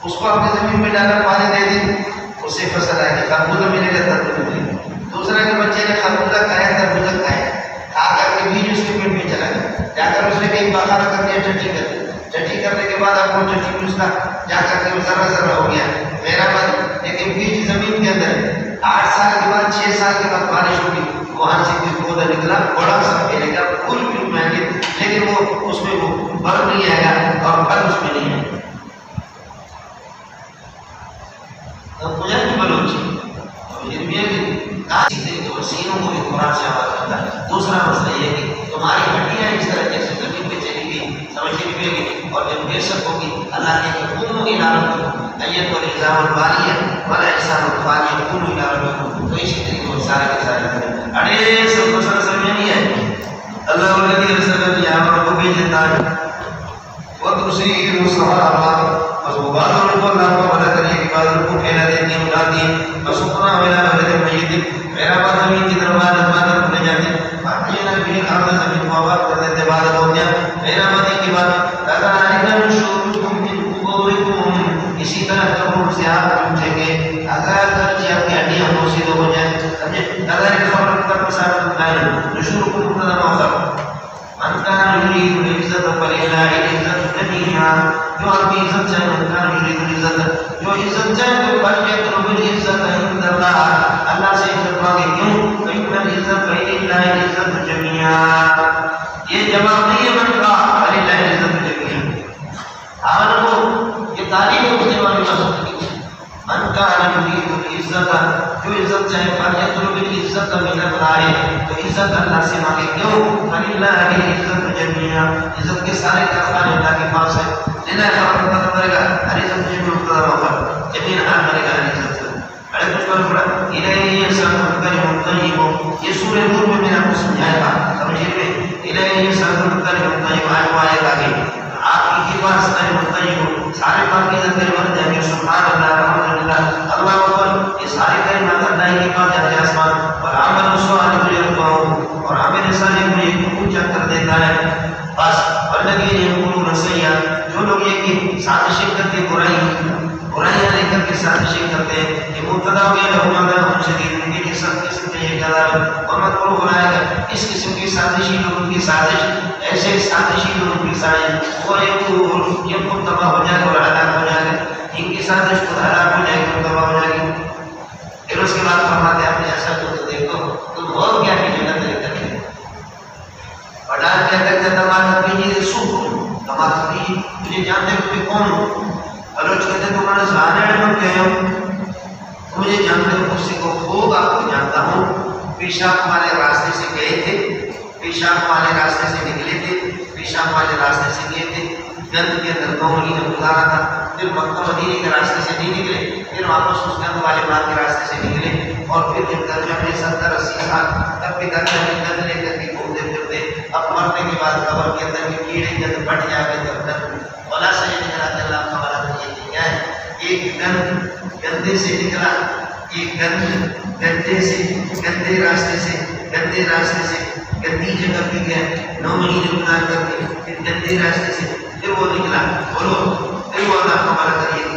اس کو اپنی زمین میں ڈالا، پانی دے دی، اس سے فصل آئے گی، خربوزہ ملے گا، تربوزہ ملے گا۔ دوسرا کے بچے نے خربوزہ کھایا، تربوزہ کھایا، کھا کر کے بیج اس کے پیٹ میں چلا گیا، جا کر اس نے کہیں پاخانہ کر دیا، ٹٹی کر دی، ٹٹی کرنے کے بعد اب وہ ٹٹی میں اس کا جا کر کے ذرہ ذرہ ہو گیا، میرا من، لیکن بیج زمین کے اندر ہے۔ 8 سال کے بعد 6 سال کے بعد بارش ہوگی، وہاں سے کوئی پودا نکلا، بڑا سا پھیلے گا، پھول بھی اگائیں گے، لیکن وہ اس میں وہ بر نہیں آئے گا اور پھل اس میں نہیں آئے گا۔ اب مجھے کی بلوچی سینوں کو بھی قرآن سے آواز کرتا ہے۔ دوسرا مسئلہ یہ کہ تمہاری ہڈیاں اس طرح جیسے زمین پہ چلی گئی، سمجھ نہیں گی، اور جب بے شک ہوگی اللہ نے حکم کی نام ایت اور الزام الباری ہے والا احسان الفانی حکم کی نام، تو اسی طریقے وہ سارے کے سارے اڑے سب مسئلہ سمجھ نہیں ہے۔ اللہ والذی ارسل یہاں کو بھی دیتا ہے وہ دوسری صحابہ بس وہ بادل کو اللہ کو مدد کرنے کے بعد ان کو پھیلا دیتی ہیں، اڑاتی ہیں، بس اپنا ویلا بلد میت میرا بات زمین کی طرف بادل کھلے جاتے ہیں، باقی نہ بھی ارض زمین کو آباد کر دیتے، بادل ہو گیا میرا بات کی بات لگا اسی طرح قبر سے آپ اٹھیں گے، اگر درجے آپ کی ہڈیاں موسیدہ ہو جائیں، سمجھے نظر خبر تک مسائل قائل نشور کو مقتضا موقع من کان یرید العزت فللہ العزت جمیعا، جو آپ کی عزت چاہے، من کان یرید العزت، جو عزت چاہے تو فلیطلب العزت عند اللہ، اللہ سے عزت مانگے، کیوں؟ فإن العزت فللہ العزت جمیعا، یہ جواب نہیں ہے من کا فللہ العزت جمیعا، آمن کو یہ تعلیم ہونے والی بات ہے۔ من کان یرید العزت، جو عزت چاہے، فلیطلب العزت من اللہ، تو عزت اللہ سے مانگے، کیوں؟ فللہ العزت جمیعا، عزت کے سارے کارخانے اللہ کے پاس ہے، لینا خبر پتہ پڑے گا، ہر عزت جمیع مقتضا موقع جمیع حال کرے گا ہر عزت سے۔ بڑے کچھ پر پڑا الیہ یصعد الکلم الطیب، یہ سورہ نور میں میں نے آپ کو سمجھایا تھا، سمجھیے الیہ یصعد الکلم الطیب، آیت آگے آپ کی پاس کلمہ طیب، سارے پاک کی عزت کرے بن جائیں گے، سبحان اللہ الحمدللہ اللہ اکبر، یہ سارے کلمات اللہ کے پاس جاتے ہیں آسمان، اور عمل صالح یرفعہ، اور عمل صالح کو یہ اونچا کر دیتا ہے، بس والذین یقولون السیئات، جو لوگ یہ کہ سازشیں کرتے برائیاں لے کر کے سازشیں کرتے ہیں، یہ مبتدا ہو گیا لہم عذاب شدید، ان کے سب قسم کے یہ عذاب، اور مکروہ بنائے گا اس قسم کی سازشی لوگوں کی سازش، ایسے سازشی لوگوں کی سازش، اور یہ خود تباہ ہو جائے گا اور ہلاک ہو جائے گا، ان کی سازش خود ہلاک ہو جائے گی اور تباہ ہو جائے گی۔ پھر اس کے بعد فرماتے ہیں اپنے ایسا تو دیکھو تم اور کیا کی جنت لے کر کے پڑھان کیا کرتے ہیں تمہارا بھی سوکھ تمہارا بھی مجھے جانتے ہو کہ کون ہو، بلوچ کہتے ہیں تمہارا زانر میں کہے ہو، مجھے جانتے ہو، اس سے کو خوب آپ کو جانتا ہوں، پیشاب والے راستے سے گئے تھے، پیشاب والے راستے سے نکلے تھے، پیشاب والے راستے سے گئے تھے، گند کے اندر 9 مہینے گزارا تھا، پھر مکہ مدینے کے راستے سے نہیں نکلے، پھر واپس اس گند والے باغ کے راستے سے نکلے، اور پھر جب گھر میں اپنے 70-80 سال تب بھی گھر میں گند لے کر کے گھومتے پھرتے، اب مرنے کے بعد قبر کے اندر کے کیڑے گند بٹ جائے گا، بلا سے یہ نکلا کہ اللہ کا بڑا کیا ہے، ایک گند گندے سے نکلا، ایک گند گندے سے گندے راستے سے گندی جگہ پہ گیا، 9 مہینے گزار کر کے پھر گندے راستے سے پھر وہ نکلا، بولو پھر وہ اللہ کا بڑا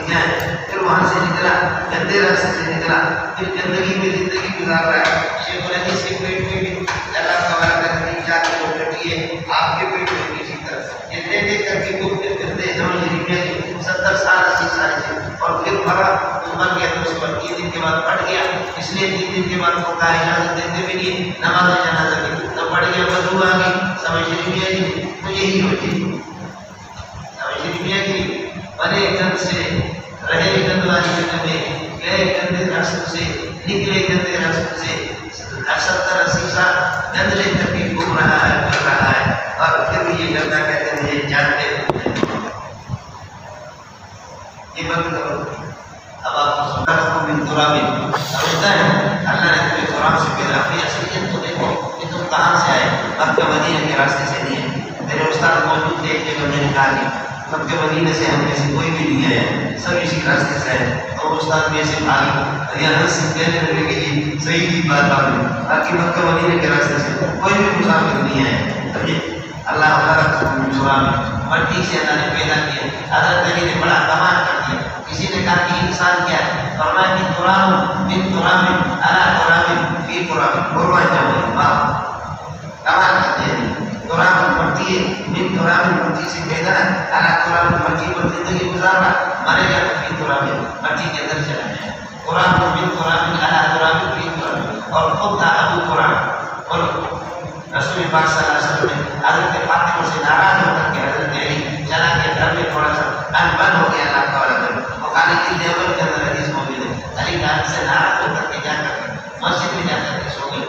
کیا ہے، پھر وہاں سے نکلا گندے راستے سے نکلا، پھر گندگی میں زندگی گزار رہا ہے۔ شیخ الحدیث کے پیٹ میں بھی اللہ کا بڑا کر جا کے وہ بیٹھی ہے، آپ کے پیٹ میں بھی اسی طرح یہ لے کر کے گھومتے پھرتے ہیں 70 سال 80 سال سے، اور پھر بھرا مر گیا، تو اس پر 3 دن کے بعد پھٹ گیا، اس لیے 3 دن کے بعد وہ کا اجازت دیتے بھی نہیں نماز جنازہ کی، تب پڑ گیا بدو آ گئی، سمجھ نہیں آئی، تو یہی ہوتی سمجھ نہیں آئی، بنے گند سے رہے گند والی جگہ میں، گئے گندے راستوں سے، نکلے گندے راستوں سے، جنگلے تک بھی گھوم رہا ہے، کر رہا ہے، اور پھر بھی یہ کرتا کہتے ہیں یہ جانتے یہ بند کرو۔ اب آپ کو سمجھا من تراب سمجھتا ہے اللہ نے تمہیں تراب سے پیدا کیا، اصلیت تو دیکھو کہ تم کہاں سے آئے، مکہ مدینہ کے راستے سے نہیں ہے۔ میرے استاد موجود تھے ایک جگہ، میں نے کہا کہ مکہ مدینہ سے ہم میں سے کوئی بھی نہیں ہے، سب اسی راستے سے ہے۔ اور استاد میں سے بھاگی یہاں سے کہنے لگے کہ جی صحیح کی بات آپ نے، باقی مکہ مدینہ کے راستے سے کوئی بھی مسافر نہیں ہے۔ اللہ تعالیٰ مٹی سے اللہ نے پیدا کیا۔ حضرت علی نے بڑا کمال کر دیا۔ کسی نے کہا کہ انسان کیا ہے، فرمایا کہ تراب من تراب علی تراب فی تراب، قربان جاؤ، واہ کمال کرتے ہیں۔ تراب مٹی ہے، من تراب مٹی سے پیدا ہے، علی تراب مٹی پر زندگی گزارنا، مرے گا تو فی تراب مٹی کے اندر چلا جائے۔ تراب من تراب علی تراب فی تراب، اور خود تھا ابو تراب، اور رسول پاک صلی اللہ علیہ وسلم نے حضرت فاطمہ سے ناراض ہو کر کے حضرت علی چلا کے گھر میں تھوڑا سا بند ہو گیا اللہ کا والا گھر، وہ خالی کی دیوبند کے اندر حدیث موجود ہے، علی گھر سے ناراض ہو کر کے جا کر مسجد میں جا کر کے سو گئے۔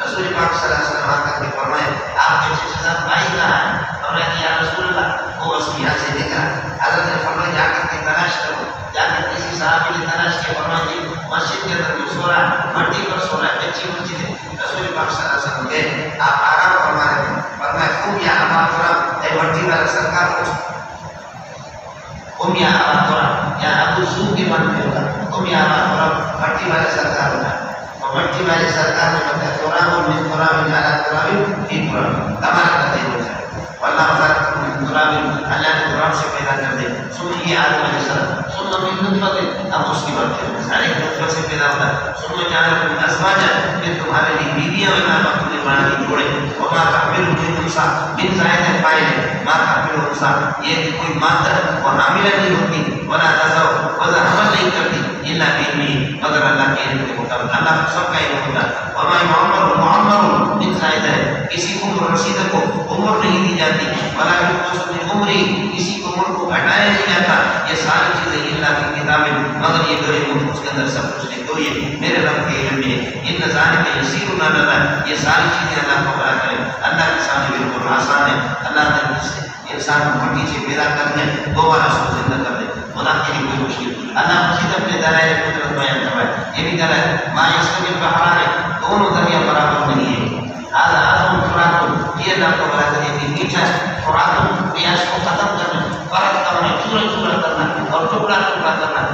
رسول پاک صلی اللہ علیہ وسلم آ کر کے فرمائے آپ کے چچا بھائی کہاں ہے؟ فرمایا کہ یا رسول اللہ وہ بس یہاں سے نکلا۔ حضرت نے فرمایا جا کر کے تلاش کرو، جا کر کسی صحابی نے تلاش کیا، فرمایا جی مسجد کے اندر جو سو رہا ہے مٹی پر سو رہا ہے، کچی مسجد ہے۔ رسول پاک صلی اللہ علیہ وسلم گئے، آپ آرام فرما رہے ہیں، فرمایا تم یا ابا تراب، اے مٹی والا سرکار کو تم یا ابا تراب، یا ابو زو کے من میں ہوگا، تم یا ابا تراب مٹی والے سرکار ہوگا، اور مٹی والے سرکار نے بتایا تراب من تراب علی تراب فی تراب، کمال کرتے ہیں اللہ تعالیٰ من تراب، اللہ نے تراب سے پیدا کر دے، سن یہ آدم علیہ السلام، سن من نطفہ، اب اس کی بات ہے سارے نطفہ سے پیدا ہوتا ہے، سن جعلکم ازواجا، پھر تمہارے لیے بیویاں اور باپ نے بنا دی جوڑے، اور ما تحمل من انثى من زائد فاعل ہے، ما تحمل انثى یہ کہ کوئی مادہ وہ حاملہ نہیں ہوتی، ولا تضع وضع حمل نہیں کرتی الا باذنہ مگر اللہ کے علم کے مطابق، اللہ سب کا علم ہوتا ہے۔ وما معمر من زائد ہے، کسی عمر رسیدہ کو عمر نہیں دی جاتی، ولا ينقص من عمری کسی عمر کو گھٹایا نہیں جاتا، یہ ساری چیزیں اللہ کی کتاب میں مگر یہ گھڑے میں اس کے اندر سب کچھ لکھے ہوئے ہیں میرے رب کے علم میں، ان ذالک یسیر اللہ، یہ ساری چیزیں اللہ کو بڑا کرے، اللہ کے سامنے بالکل آسان ہے۔ اللہ نے انسان کو مٹی سے پیدا کر دیا، دوبارہ اس کو زندہ کر دے، خدا کے لیے کوئی مشکل۔ اللہ مزید اپنے دلائل قدرت بیان کرائے، یہ بھی دلائل ما یستوی البحران، دونوں دریا برابر نہیں ہے، هذا عذب فرات، یہ اللہ کو بڑا کرے کہ میٹھا فرات پیاس کو ختم کرنا، فرق کرنا، چورا چورا کرنا اور ٹکڑا ٹکڑا کرنا،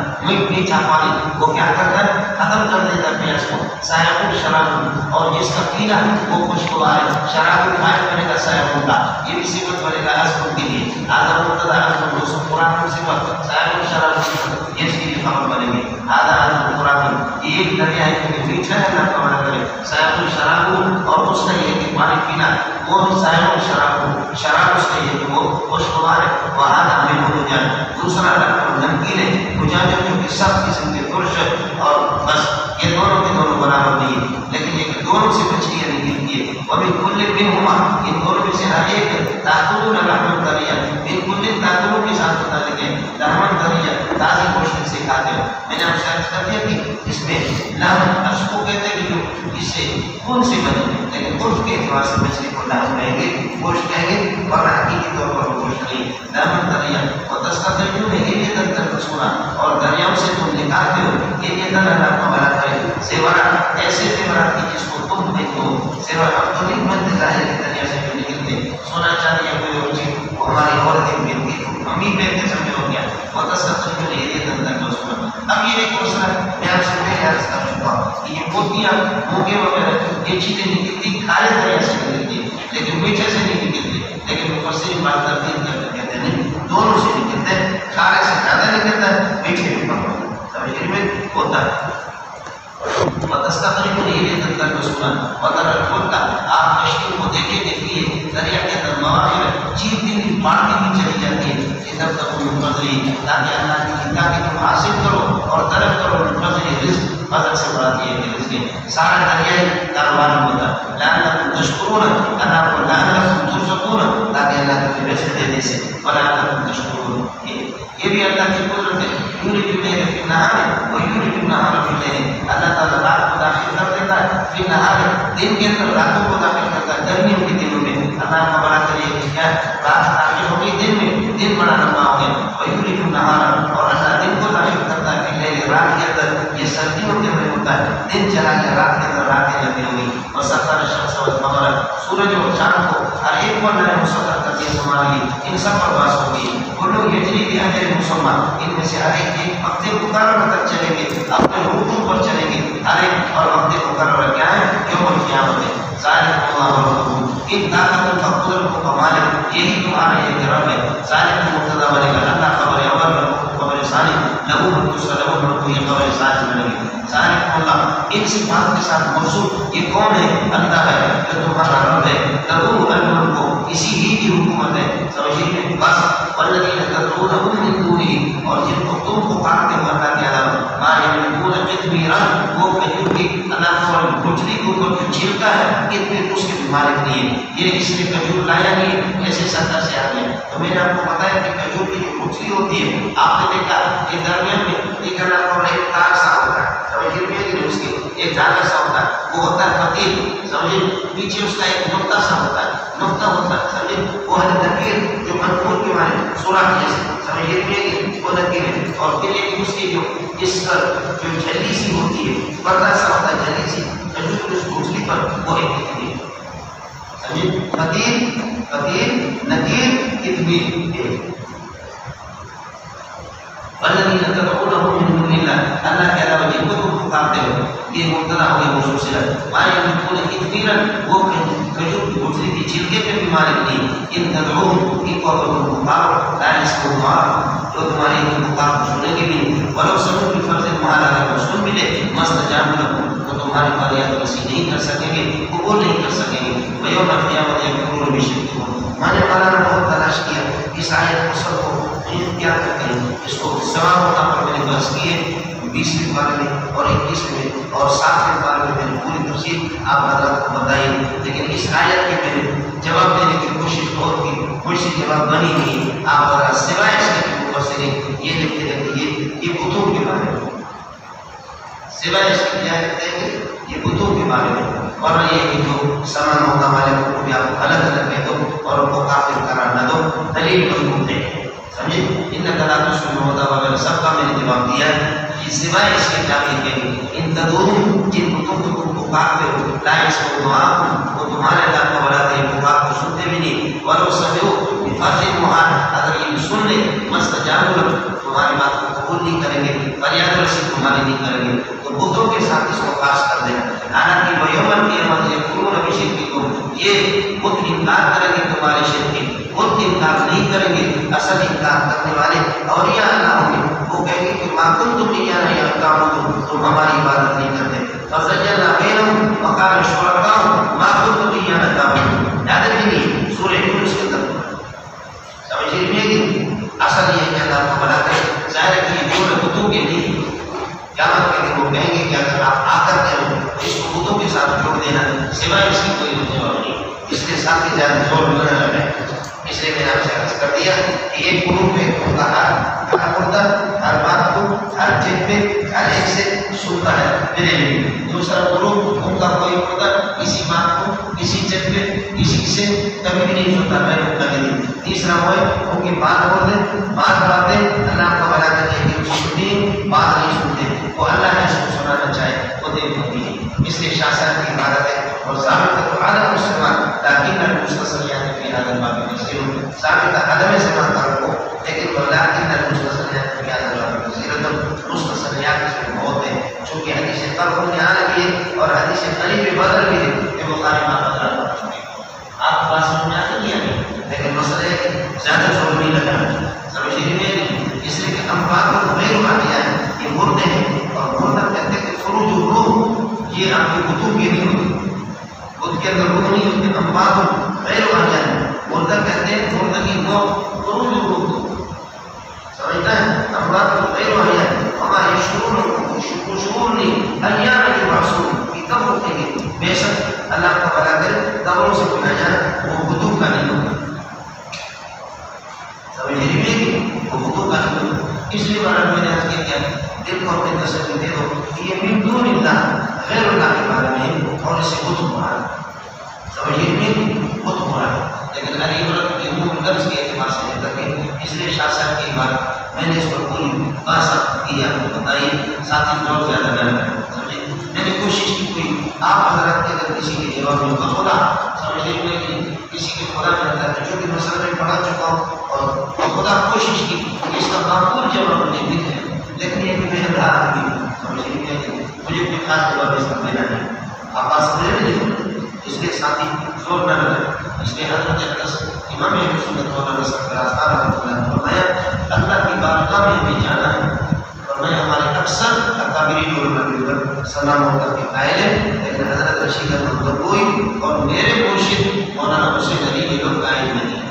میٹھا پانی وہ کیا کرتا ہے ختم کر دیتا ہے پیاس کو، سایہ شراب اور جس کا پینا وہ خوشگوار ہے، شراب کھائے کرنے کا سایہ ہوگا، یہ بھی صفت بنے گا عذب کے لیے، آدھا مبتدا عذب دوسرا قرآن کی صفت سایہ شراب کی صفت، یہ اس کی خبر بنے گی، آدھا عذب قرآن یہ ایک دریا ہے کہ میٹھا ہے اللہ کا بڑا کرے، سایہ شراب اور اس کا یہ کہ پانی پینا وہ سایہ شراب، شراب اس کا یہ کہ وہ خوشگوار ہے، وہ آدھا میں ہو جائے، دوسرا رقم نمکین ہے، مجاجر جو کہ سب قسم کے ترش اور بس یہ دونوں کے دونوں برابر نہیں ہے، لیکن یہ کہ دونوں سے مچھلیاں نہیں ملتی ہے، وبی کل منہما ان دونوں میں سے ہر ایک تاکلون لحما طریا، ان کل تاکلون کے ساتھ متعلق ہے، لحما طریا تازی گوشت سے کھاتے ہو۔ میں نے آپ سے عرض کر دیا کہ اس میں لحم اس کو کہتے ہیں کہ جو اس سے خون سے بنے، لیکن خون کے اعتبار سے مچھلی کو لحم کہیں گے، گوشت کہیں گے، اور حقیقی طور پر وہ گوشت نہیں، لحما طریا، اور تستخرجون ایلیۃ تلبسونہا، اور دریاؤں سے تم نکالتے ہو ایلیۃ اللہ کا بھلا کرے، زیورات ایسے زیورات کی جس کو تم دیکھو، زیورات اب تو نہیں بنتے ظاہر کے دریا سے جو نکلتے، سونا چاندی یا کوئی اور چیز وہ ہماری عورتیں ملتی، ہم ہی پہنتے سمجھے ہو گیا، اور تستخرجون ایلیۃ تلبسونہا۔ اب یہ ایک دوسرا میں آپ سے پہلے عرض کر چکا ہوں کہ یہ موتیاں موگے وغیرہ یہ چیزیں نکلتی کھارے دریا سے نکلتی ہے، لیکن میٹھے سے نہیں نکلتے، لیکن مفسرین بات ترتیب کر کے کہتے ہیں دونوں سے نکلتے ہیں، کھارے سے زیادہ نکلتا ہے، میٹھے بھی کم ہوتا ہے، سمجھنے میں ہوتا ہے۔ وَتَسْتَخْرِجُونَ إِلَيْهِ تَلْبَسُونَ وَتَرَى الْفُلْكَ، آپ کشتی کو دیکھیے دریا کے اندر مواخر چیرتی ہوئی بانٹتی ہوئی چلی جاتی ہے، ادھر تک من فضلی، تاکہ اللہ کی کتاب تم حاصل کرو اور طلب کرو، من فضل رزق، فضل سے مراد یہ ہے کہ رزق سارا دریائی کاروبار ہوتا ہے، لعلکم تشکرون، اللہ کو لعلکم ترزقون، تاکہ اللہ کو رزق دینے سے، ولعلکم تشکرون، یہ بھی اللہ کی قدرت ہے، یولج اللیل فی النہار ویولج النہار فی اللیل، اللہ تعالیٰ رات کو داخل کر دیتا ہے فی النہار دن کے اندر، راتوں کو داخل کرتا نہارا، اور اللہ دن کو داخل کرتا ہے لیل رات کے اندر. یہ سردیوں کے اندر ہوتا ہے، دن چلا گیا رات کے اندر راتیں لگی ہوئی. اور سخر الشمس والقمر، سورج اور چاند کو ہر ایک کو اللہ نے مسخر کر دیا تمہارے لیے. ان سب پر باس ہوگی. وہ لوگ یجری بأجل مسمى، ان میں سے ہر ایک وقت مقررہ تک چلیں گے، اپنے حقوق پر چلیں گے. ہر ایک اور وقت مقررہ کیا ہے؟ یوم القیامت ہے. ذالک اللہ ربکم، ان طاقتوں کا قدرت کا مالک یہی تمہارا ایک رب ہے. ذالک مبتدا بنے گا، اللہ خبر اول رب خبر ثانی، لہو دوسرا لہو رب، یہ خبر ثانی بنے گی. ذالک اللہ، ان صفات کے ساتھ موصوف یہ کون ہے؟ اللہ ہے جو تمہارا رب ہے. لہو الملک، اسی ہی کی حکومت ہے. سمجھیے بس. والذین تدعونهم من دونه، اور جن کو تم پکارتے ہو اللہ کے علاوہ، ما یملکون قطمیرا، وہ کھجور کی اللہ کو گٹھلی کو جو چھلکا ہے قطمیر اس کے بھی مالک نہیں ہے. یہ اس نے کھجور لایا نہیں، ایسے سطح سے آ گیا. تو میں نے آپ کو بتایا کہ کھجور کی جو گٹھلی ہوتی ہے، آپ نے دیکھا یہ درمیان میں ایک اللہ کو ایک تار سا ہوتا ہے، سمجھیے کہ اس کے ایک دھاگا سا ہوتا ہے، وہ ہوتا ہے فتیل. سمجھے پیچھے اس کا ایک نقطہ سا ہوتا ہے، نقطہ ہوتا ہے. سمجھے وہ ہے نکیر جو منقول کے معنی سوراخ جیسے، سمجھیے کہ وہ نکیر ہے. اور پھر ایک اس کی جو اس پر جو جھلی سی ہوتی ہے، پردہ سا ہوتا ہے جھلی سی، کھجور اس گٹھلی پر وہ ایک کتنی. سمجھے فتیل فتیل نکیر کتنی. والذین تدعونهم من دون اللہ، اللہ کے علاوہ جن کو تم پکارتے ہو، یہ مبتدا ہو گئی موصوف صلت. ما یملکون قطمیرا، وہ کھجور کی گٹھلی کی چھلکے پہ بھی مالک نہیں. ان تدعوهم، ان کو اگر تم پکارو، لا یسمعوا دعاءکم، تو تمہاری ان پکار کو سنیں گے بھی نہیں. ولو سمعوا بفرض المحال، اگر وہ سن بھی لے، ما استجابوا لکم، تو تمہاری فریاد رسی نہیں کر سکیں گے، قبول نہیں کر سکیں گے. ویوم القیامت یکفرون بشرککم، میں نے مولانا بہت تلاش کیا اس آیت کو سب کو کیا کرتے ہیں. اس کو سواب ہونا پر میں نے بحث کی ہے 20ویں بارے میں اور 21 میں اور 7ویں بارے میں. میں نے پوری تفصیل آپ حضرات کو بتائی، لیکن اس آیت کے میں نے جواب دینے کی کوشش بہت کی، کوئی جواب بنی نہیں. آپ حضرات سوائے اس کے مفسرین یہ لکھتے ہیں کہ یہ کتب کے بارے میں، سوائے اس کے کیا کہتے ہیں کہ یہ کتب کے بارے میں. اور یہ کہ جو سامان ہوتا والے کو بھی آپ الگ الگ کہہ دو اور ان کو کافر قرار نہ دو، دلیل مضبوط ہے. سمجھے ان کلام سنو ہوتا وغیرہ سب کا میں نے جواب دیا ہے. یہ سوائے اس کے کیا کہیں گے ان تدعوهم، جن کو تم پکارتے ہو، لا یسمعوا دعاءکم، وہ تمہارے اللہ کو بلاتے ہیں، پکار کو سنتے بھی نہیں. ولو سمعوا بفرض المحال، اگر یہ سن لیں، ما استجابوا لکم، تمہاری بات کو قبول نہیں کریں گے، فریاد رسی تمہاری نہیں کریں گے. تو بتوں کے ساتھ اس کو خاص کر دینا. حالانکہ ویوم القیامت یکفرون بشرککم، یہ بت انکار کریں گے تمہارے شرک کی، بت انکار نہیں کریں گے. اصل انکار کرنے والے اولیاء اللہ ہوں گے. وہ کہیں گے کہ ما کنتم ایانا تعبدون، تم ہماری عبادت نہیں کرتے. فزینا بینہم وقال شرکاؤہم ما کنتم ایانا تعبدون، یاد رکھیے سورہ یونس کے اندر. سمجھیے کہ اصل یہ کہ اللہ کو بلا کرے. ظاہر ہے کہ یہ دور بتوں کے لیے قیامت کے دن وہ کہیں گے کہ اگر آپ آ کر کے اس کو بتوں کے ساتھ جوڑ دینا، سوائے اس کی کوئی جواب نہیں. اس کے ساتھ ہی زیادہ جوڑ ملنا لگے. اس لیے میں نے آپ سے عرض کر دیا کہ ایک گروپ ہے ہوتا ہر مردہ ہر بات کو ہر چیز پہ ہر ایک سے سنتا ہے میرے لیے. دوسرا گروپ ان کا کوئی مردہ کسی بات کو کسی چیز پہ کسی سے کبھی بھی نہیں سنتا میں ان کا نہیں. تیسرا وہ ہے ان کی بات بولتے بات باتیں اللہ کو بنا کر کے ان کی سنتی بات نہیں سنتے. وہ اللہ نے اس کو سنانا چاہے وہ دیکھ ہوتی ہے. اس لیے شاہ کی عبادت ہے. اور ثابت عدم السماع لیکن المستصلیات فی هذا الباب کثیر، ثابت عدم سماع کو، لیکن ولکن المستصلیات فی هذا الباب کثیر، مستصلیات اس میں بہت ہیں. چونکہ حدیث قلب میں آ رہی ہے اور حدیث قریب بدل بھی ہے کہ بخاری میں بدل آپ بات سمجھ میں آتی نہیں آئی، لیکن مسئلہ زیادہ زور نہیں لگانا. سمجھیے میں اس لیے کہ ہم بات کو غیر واقعہ ہے، یہ مردے ہیں اور مردہ کہتے ہیں کہ فروج الروح، یہ آپ کی کتب کی نہیں ہوتی، خود کے اندر روح نہیں ہوتی. ہم بات غیر واقعہ ہے، مردہ کہتے ہیں مردگی موت فروج الروح، سمجھتا ہے. ہم بات غیر واقعہ ہے، ہماری شعور نہیں ایام کے معصوم کی کب ہوتے گی. بے شک اللہ کا بلا کر قبروں سے بنا جانا وہ کتب کا نہیں ہوتا. سمجھے کہ وہ کتب کا نہیں ہوتا. اس لیے میں نے آج کیا دل کو اپنے تسلی دے دو کہ یہ من دون اللہ غیر اللہ کے بارے میں اور اسے کتب مراد. سمجھے کتب مراد، لیکن علی عبرت کے منہ لفظ کے اعتبار سے لیتا ہے. اس لیے شاہ صاحب کی بات میں نے اس پر پوری بات کی آپ کو بتائی، ساتھ ہی بہت زیادہ ڈر ہے، سمجھے میں نے کوشش کی کوئی آپ حضرات کے اگر کسی کے جواب میں خدا سمجھے میں کہ کسی کے خدا میں رہتا ہے جو کہ مسئلہ میں پڑھا چکا ہوں اور خدا کوشش کی کہ اس کا معقول جواب مجھے مل جائے، لیکن یہ کہ میں ادھار آدمی سمجھے کہ مجھے کوئی خاص جواب اس کا دینا نہیں، آپ بات سمجھے نہیں، اس لیے ساتھی زور نہ لگے، اس لیے حضرت اقدس امام اہل سنت مولانا صاحب راستہ رحمۃ اللہ نے فرمایا اللہ کی بارگاہ میں ہمیں جانا ہے، فرمایا ہمارے اکثر اکابرین علماء کے اوپر سلام ہوتا کہ قائل ہے، لیکن حضرت رشید احمد گنگوئی اور میرے مرشد مولانا حسین علی یہ لوگ قائل نہیں ہیں،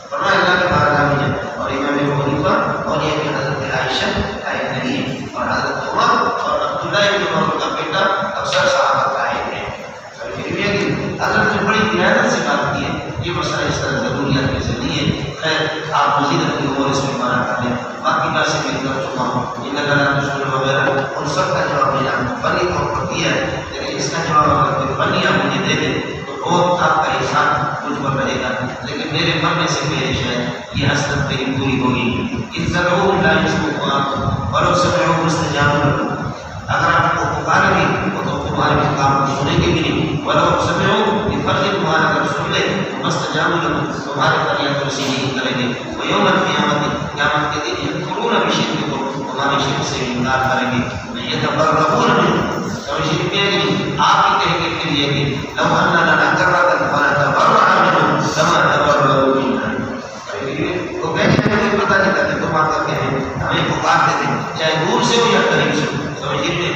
فرمایا اللہ کی بارگاہ میں جانا، اور امام ابو حنیفہ اور یہ کہ حضرت عائشہ قائل نہیں ہے، اور حضرت عمر اور عبداللہ ابن عمر کا بیٹا اکثر صحابہ قائل ہیں، حضرت نے بڑی قیادت سے بات کی ہے، یہ مسئلہ اس طرح ضروریات کے ذریعے خیر آپ مزید اپنی عمر اس میں مانا کر لیں، باقی بات سے میں کر چکا ہوں، ان اللہ وغیرہ ان سب کا جواب میں نے فنی طور پر دیا ہے، لیکن اس کا جواب اگر کوئی فنی آپ مجھے دے دیں تو بہت آپ کا احسان مجھ پر رہے گا، لیکن میرے مرنے سے پہلے شاید یہ حسرت میری پوری ہوگی، ان ضرور لا یسمعوا آپ ولو سمعوا مستجاب لكم، اگر آپ کو پکاریں گے تو تمہارے کام کو سنیں گے بھی نہیں، ولو سمعوا بفرض تمہارا اگر سن لے مستجاب لكم تمہارے فریاد کو رسید نہیں کریں گے، ویوم القیامت قیامت کے دن یکفرون بشرککم تمہارے شرک سے انکار کریں گے، یتبرؤون منکم سمجھیے کہ آپ ہی کہیں گے پھر یہ کہ لو ان لنا کرۃ فنتبرأ منهم كما تبرؤوا منا، تو کہتے ہیں مجھے پتہ نہیں کرتے تم آپ کا کیا ہے، ہمیں پکارتے تھے چاہے دور سے ہو یا قریب سے ہو، سمجھیے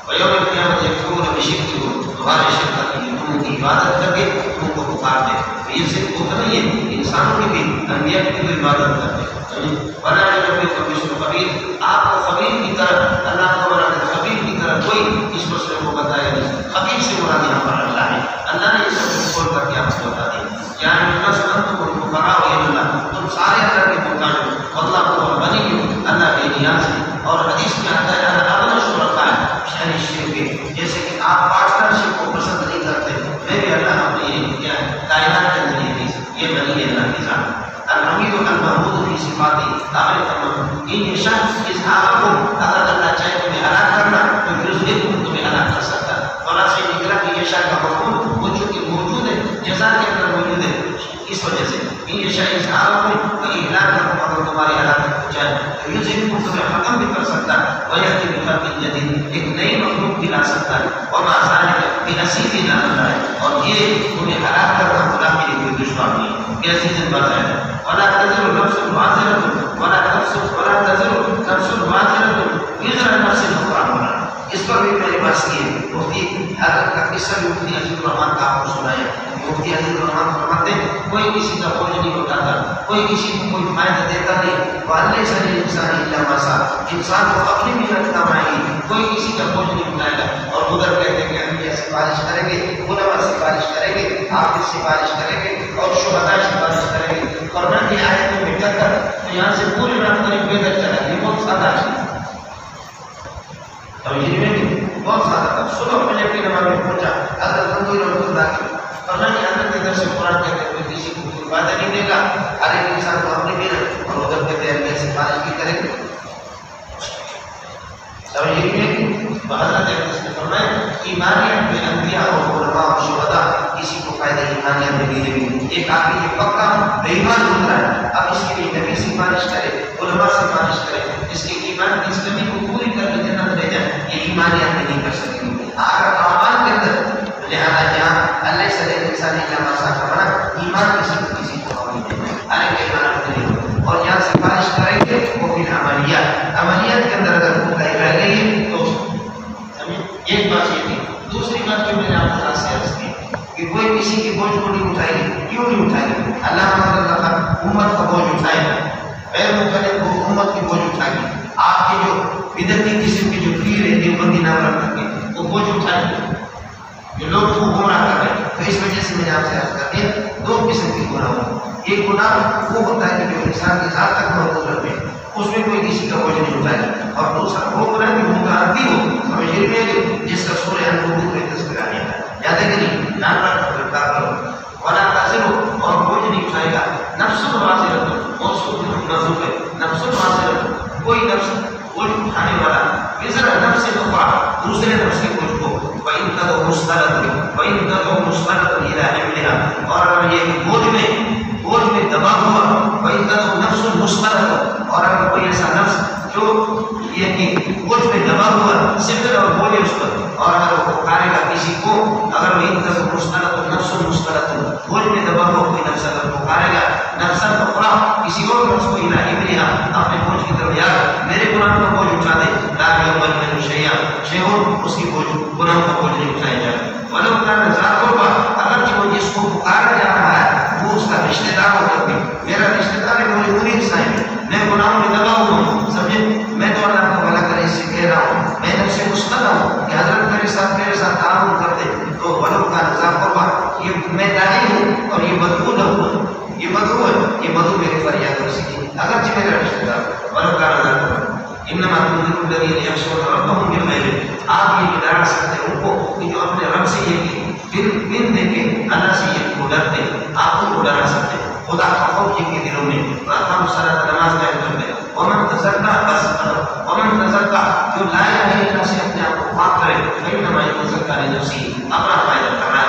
ویوم القیامت یکفرون بشرککم تمہارے شرک کی تم کی عبادت کر کے تم کو پکار دے، یہ صرف وہ نہیں ہے انسانوں کی بھی انبیاء کی بھی عبادت کرتے ہیں، بنا جو مثل خبیر آپ کو خبیر کی طرح اللہ تعالیٰ نے خبیر کی طرح کوئی اس مسئلے کو بتایا نہیں، خبیر سے مراد یہاں پر اللہ ہے، اللہ نے یہ سب کھول کر کے آپ کو بتا دیا، کیا تم سارے اللہ کے محتاج ہو، اللہ کو بنی ہو، اللہ بے نیاز ہے، اور حدیث میں آتا ہے اللہ شرکا ہے شہری شرک کے، جیسے کہ آپ پارٹنرشپ کو پسند نہیں کرتے، میں بھی اللہ نے یہ کیا ہے کائنات کے اندر یہ بنی ہے اللہ کی ذات، الحمید المحمود فی صفاتی تعالی تمام ان شخص اظہار کو اگر اللہ چاہے تمہیں ہلاک کرنا تو یذلکم تمہیں ہلاک کر سکتا ہے، اور سے نکلا کہ یہ شاہ کا محمود وہ چونکہ موجود ہے جزا کے اندر موجود ہے، اس وجہ سے ان شاہ اظہار کو اہلاک کرنا اگر تمہاری ہلاکت ہو جائے تو یذلکم تمہیں ختم بھی کر سکتا ہے، ویأتی بخلق جدید ایک نئی مخلوق بھی لا سکتا ہے، وما ذلک بعزیز علی اللہ، اور یہ تمہیں ہلاک کرنا خدا کے لیے کوئی دشوار نہیں ہے، یہ عزیز بات ہے، ولا تزر نفس وازرة ولا تزر نفس وازرة وزر نفس أخرى، اس پر بھی میں نے بات کی ہے، مفتی حضرت کا قصہ بھی مفتی عزیز الرحمان کا آپ کو سنایا، مفتی عزیز الرحمان فرماتے ہیں کوئی کسی کا بوجھ نہیں اٹھاتا، کوئی کسی کو کوئی فائدہ دیتا نہیں، وَلَيْسَ لِلْإِنسَانِ إِلَّا مَا سَعَى، انسان کو اپنی محنت کمائے گی، کوئی کسی کا بوجھ نہیں اٹھائے گا، اور ادھر کہتے ہیں کہ ہم یہ سفارش کریں گے، علماء سفارش کریں گے، آپ سفارش کریں گے، اور شہداء سفارش کریں گے، اور نہ کی آیت میں بٹھا کر تو یہاں سے پوری رات تک پیدل چلا، یہ بہت سادہ ہے، توجہ میں بہت سادہ تھا، صبح فجر کی نماز میں پہنچا حضرت گنگوئی رحمۃ اللہ کی، اور نہ کہ حضرت کے در سے قرآن کہتے ہیں کوئی کسی کو کوئی وعدہ نہیں دے گا، ہر ایک انسان کو اپنی محنت، اور ادھر کہتے ہیں کہ سفارش بھی کریں گے، توجہ میں تو حضرت نے فرمایا ایمانیت میں انبیاء اور علماء اور شہداء کسی کو فائدہ ایمانیت میں نہیں دے، ایک آدمی یہ پکا بے ایمان ہوتا ہے، اب اس کے لیے نبی سفارش کرے، علماء سفارش کرے، اس کے ایمان کی اس کمی کو پوری کر کے جنت لے جائے، یہ ایمانیت میں نہیں کر سکیں گے، اگر اعمال کے اندر لہذا جہاں اللہ صلی اللہ علیہ وسلم کا بنا ایمان کسی کو نہیں دینا، ہر ایک ایمان رکھتے ہیں، اور یہاں سفارش کریں گے وہ پھر عملیات کے اندر اگر کوتاہی رہ گئی ہے تو ایک بات یہ تھی، دوسری بات جو میں نے آپ کو سے عرض کی کہ کوئی کسی کے بوجھ کو نہیں اٹھائے گی، کیوں نہیں اٹھائے گی؟ اللہ تعالیٰ امت کا بوجھ اٹھائے گا، غیر مختلف کو امت کی بوجھ اٹھائے گی، آپ کے جو بدعتی قسم کے جو پیر ہیں دیوبندی نام رکھ کے وہ بوجھ اٹھائے گی، جو لوگ کو گمراہ کر رہے ہیں، تو اس وجہ سے میں نے آپ سے عرض کر دیا دو قسم کے گناہ ہوتے ہیں، ایک گناہ وہ ہوتا ہے کہ جو انسان کی ذات تک محفوظ رکھے، اس میں کوئی کسی کا بوجھ نہیں اٹھائے گا، اور دوسرا وہ گناہ بھی متعدی ہو، سمجھ میں جس کا سورہ انکبوت میں تذکرہ آیا ہے، یاد ہے کہ نہیں، نام رکھ کر کرو ولا تزر اور بوجھ نہیں اٹھائے گا، نفس واضح موصوف مرفوع ہے، نفس واصل کوئی نفس بوجھ اٹھانے والا وزر نفس اخرى دوسرے نفس کے بوجھ کو وَإِن تَدْعُ مُسْتَلَةً إِلَىٰ حِمْلِهَا، اور اگر یہ بوجھ میں دبا ہوا وَإِن تَدْعُ نَفْسٌ مُسْتَلَةً، اور اگر کوئی ایسا نفس جو یہ کہ بوجھ میں دبا ہوا سفر اور بوجھ اس پر، اور اگر وہ پکارے گا کسی کو، اگر وَإِن تَدْعُ مُسْتَلَةً نَفْسٌ مُسْتَلَةً بوجھ میں دبا ہوا کوئی نفس اگر پکارے گا نفساً اخرى کسی اور نفس کو إِلَىٰ حِمْلِهَا اپنے بوجھ کی طرف، یار میرے گناہ کا بوجھ اٹھا دے، لا يحمل شيئا شيء اس کی بوجھ گناہ کا بوجھ نہیں اٹھایا جائے. ولو كان ذا قربى، اگرچہ وہ جس کو پکارا جا رہا ہے وہ اس کا رشتہ دار ہو کر بھی میرا رشتہ دار ہے، مجھے پوری انسان ہے، میں گناہوں میں دبا ہوا ہوں، سمجھے، میں تو اللہ کو بھلا کرے اس سے کہہ رہا ہوں، میں نفس سے مستغنی ہوں کہ حضرت میرے ساتھ تعاون کر دے، تو ولو كان ذا قربى یہ میں داعی ہوں اور یہ بدعو لہو، یہ بدعو ہے، یہ بدعو میری فریاد ہو سکی اگرچہ میرا رشتہ دار. ولو كان ذا قربى انما تنذر الذين يخشون ربهم بالغيب، آپ یہ ڈرا سکتے ہیں ان کو کہ جو اپنے رب سے یہ دن دے کے اللہ سے یہ کو ڈرتے ہیں، آپ ان کو ڈرا سکتے ہیں خدا کا خوف جن کے دلوں میں، اقام الصلاۃ نماز قائم کرتے ہیں. ومن تزکا جو لا الہ الا اللہ سے اپنے آپ کو پاک کرے فانما یتزکا لنفسہ اپنا فائدہ کر رہا ہے.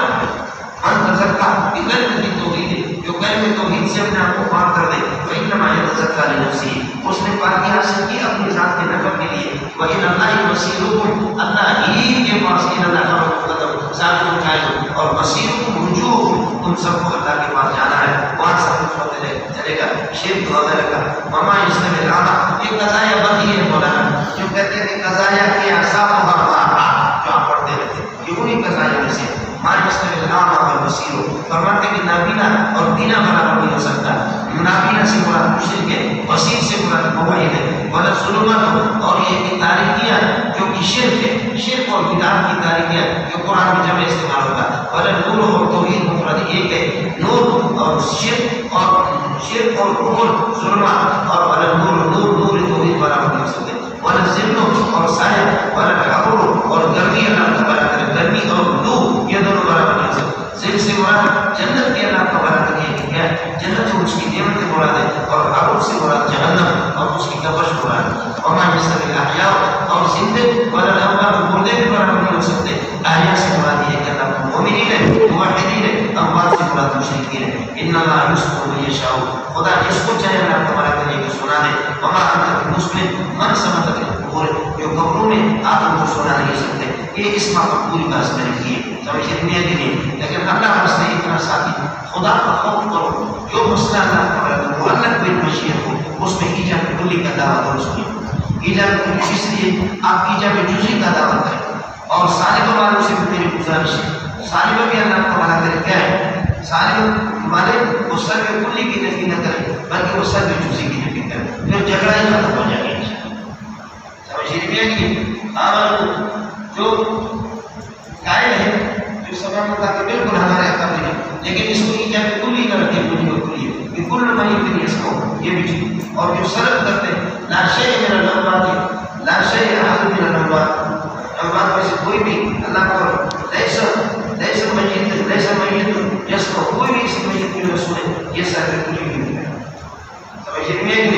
من تزکا بکلمۃ التوحید جو کلمہ توحید سے اپنے آپ کو پاک کر دے فانما یتزکا لنفسہ اس نے پاکی حاصل کی اپنی ذات کے نفع کے لیے. وَإِلَى اللَّهِ مَصِيرُكُمْ اللہ ہی کے پاس إِلَى اللَّهِ مَرْجِعُكُمْ ذات اٹھائے اور مصیرکم رجوعکم تم سب کو اللہ کے پاس جانا ہے، وہاں سب کچھ ہوتے چلے گا. شیخ دعا کرے گا وما يستوي الأعمى، یہ قضایا بدی ہے مولانا جو کہتے ہیں کہ قضایا کے اعصاب و جو آپ پڑھتے رہتے یہ وہی قضایا میں سے ما يستوي الأعمى والبصير، فرماتے کہ نابینا اور بینا برابر نہیں ہو سکتا. نابینا سے مراد مشرک ہے، بصیر سے مراد موحد ہے. ولا ظلمات، اور یہ کی تاریکیاں جو کہ شرک ہے، شرک اور بدعت کی تاریکیاں جو قرآن میں جمع استعمال ہوتا ہے. ولا نور اور توحید مفرد ایک ہے، نور اور شرک اور کفر ظلمات، اور ولا نور توحید برابر نہیں ہو سکتے. ولا ظل اور سایہ، ولا حر اور گرمی اللہ کا برابر ہے، گرمی اور لو یہ دونوں برابر نہیں ہو سکتے. ظل سے مراد جنت کے اللہ کا برابر ہے کہ کیا جنت جو اس کی نعمت مراد ہے، اور حر سے مراد جہنم اور اس کی کبش مراد ہے. وما يستوي الأحياء اور زندے ولا الأموات مردے بھی برابر نہیں ہو سکتے. احیاء سے مراد یہ ہے کہ اللہ مومنین ہے، موحدین ہے، اموات سے مراد مشرکین ہے. ان اللہ یسمع من یشاء، خدا جس کو چاہے اللہ تبارک و تعالی کو سنا دے. وما انت بمسمع من سمعت القبور، جو قبروں میں آپ ان کو سنا نہیں سکتے. یہ اس بات پر پوری بات میں رکھی ہے، سمجھے دنیا کے لیے. لیکن اللہ بس نے اتنا ساتھی خدا کا خوف کرو، جو مسئلہ اللہ تبارک و تعالی کوئی مشیت ہو اس میں ایجاد کلی کا دعویٰ کرو. اس میں ایجاد کلی اس لیے آپ ایجاد جزئی کا دعویٰ کریں. اور سالب والوں سے بھی میری گزارش ہے، سالب بھی اللہ کا بھلا کرے. کیا ہے سالب والے؟ وہ سر میں کلی کی نفی نہ کریں بلکہ وہ سر میں جزئی کی نفی کریں، پھر جھگڑا ہی ختم ہو جائے گا. سمجھ رہے ہیں کہ آمن جو قائل ہے جو سمجھ ہوتا کہ بالکل ہمارے قبل ہے، لیکن اس کو ایجاد کلی نہ رکھے، کلی اور کلی ہے کل مہین اس کو یہ بھی چیز. اور جو سرد کرتے لا شیء من الاموات، لا شیء احد من الاموات، اموات میں سے کوئی بھی اللہ کو لیس میت جس کو کوئی بھی اس میت کی نہ سنے، یہ سارے کلی بھی ہے. سمجھے نہیں؟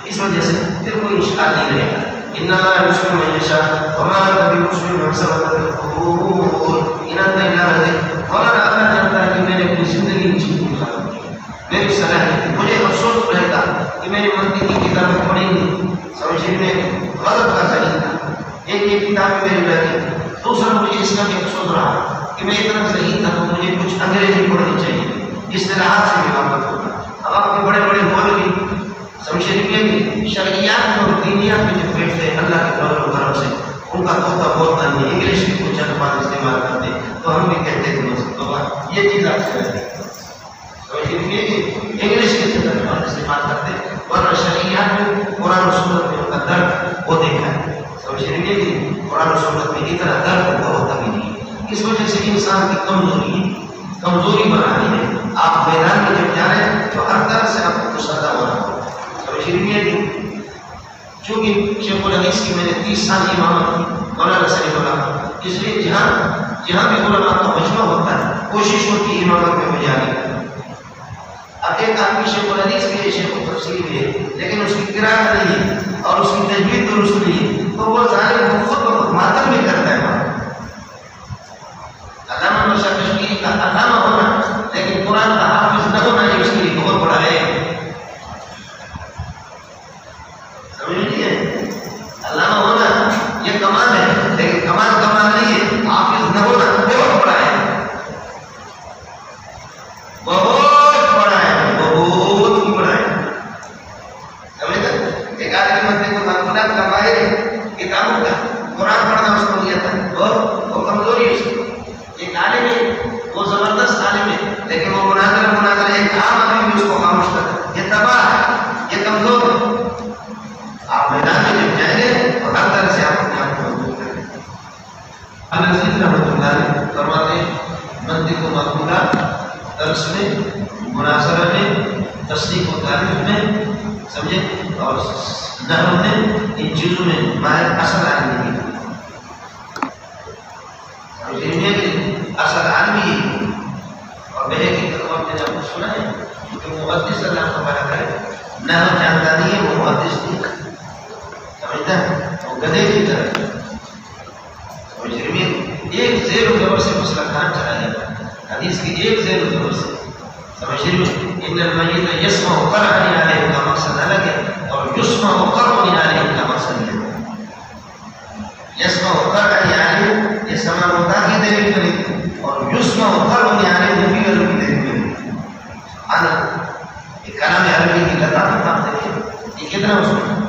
اس وجہ سے پھر کوئی اشکال نہیں رہے گا. ان اللہ یسمع من یشاء وما انت بمسمع من سمعت القبور ان انت الا نذیر. مولانا اللہ جانتا ہے کہ میں نے اپنی زندگی میں چیز نہیں ختم کی. میری صلاح ہے، مجھے افسوس رہتا کہ میری منطق کی کتابیں پڑھی نہیں. سمجھے میں غلط کا صحیح تھا، ایک یہ کتاب میری رہتی. دوسرا مجھے اس کا بھی افسوس رہا کہ میں اتنا صحیح تھا تو مجھے کچھ انگریزی پڑھنی چاہیے، اصطلاحات سے بھی واقف ہوگا. اب آپ کے بڑے بڑے مولوی سمجھے کہ شرعیات اور دینیات میں جو بیٹھتے ہیں اللہ کے فضل و کرم سے ان کا طوطا بولتا نہیں، انگلش کی کچھ الفاظ استعمال کرتے تو ہم بھی کہتے ہیں کہ یہ چیز آپ سے رہتی ہے. انگلش کے الفاظ استعمال کرتے ورنہ شرعیات میں قرآن و سنت میں ان کا درد وہ دیکھا ہے. سمجھے کہ قرآن و سنت میں اتنا درد وہ ہوتا بھی نہیں. اس وجہ سے انسان کی کمزوری بنانی ہے. آپ میدان میں جب جا رہے ہیں تو ہر طرح سے آپ کو مصدع ہونا ہوگا. چونکہ شیخ الحدیث کی میں نے 30 سال امامت کی مولانا سلیم اللہ، اس لیے جہاں بھی علماء کا مجمع ہوتا ہے کوشش ہوتی ہے امامت میں ہو جانے. اب ایک آدمی شیخ الحدیث بھی ہے، شیخ التفسیر بھی ہے، لیکن اس کی قرأت نہیں ہے اور اس کی تجوید درست نہیں ہے، تو وہ ظالم خود بخود ماتم بھی کرتا ہے۔ علامہ مرشد کشمیری کا علامہ ہونا لیکن قرآن کا حافظ نہ ہونا یہ اس کے لیے بہت بڑا ہے، سمجھ لیجیے۔ علامہ ہونا یہ کمال ہے، لیکن کمال نہیں ہے، حافظ نہ ہونا بہت بڑا ہے، بہت بڑا ہے، بہت بڑا ہے، سمجھتے؟ ایک آدمی مدد کو معقولات کا ماہر ہے، کتابوں کا قرآن پڑھنا اس کو نہیں آتا ہے، وہ کمزوری ہے اس کی۔ ایک عالم ہے، وہ زبردست عالم ہے، لیکن وہ مناظرہ ایک عام آدمی بھی اس کو خاموش کرتا ہے، یہ تباہ ہے، یہ کمزور ہے۔ آپ میدان میں جب جائیں گے تو ہر طرح سے آپ اپنے آپ کو مضبوط کریں۔ العزیز رحمۃ اللہ علیہ فرماتے ہیں منطق و معقولات درس میں، مناظرہ میں، تصدیق و تعریف میں، سمجھے، اور نحو میں، ان چیزوں میں ماہر اصل آدمی ہے، اصل آدمی ہے۔ اور میرے کی طرف نے جب سنا ہے کہ محدث اللہ تعالیٰ کرے نحو جانتا نہیں ہے، وہ محدث نہیں ہے، سمجھتا ہے، وہ گدھے کی طرح ایک زیر و زبر سے مسئلہ کہاں چلا جاتا ہے، حدیث کی ایک زیر و زبر سے، سمجھ رہے ہیں؟ ان المیت یسمع قرع علیہ کا مقصد الگ ہے اور یسمع قرع علیہ کا مقصد ہے۔ یسمع قرع علیہ یہ سماع ہوتا کی دلیل کرے اور یسمع قرع علیہ وہ بھی الگ کی دلیل کرے۔ آنا یہ کلام عربی کی لطافت آپ دیکھیں، یہ کتنا اصول ہے۔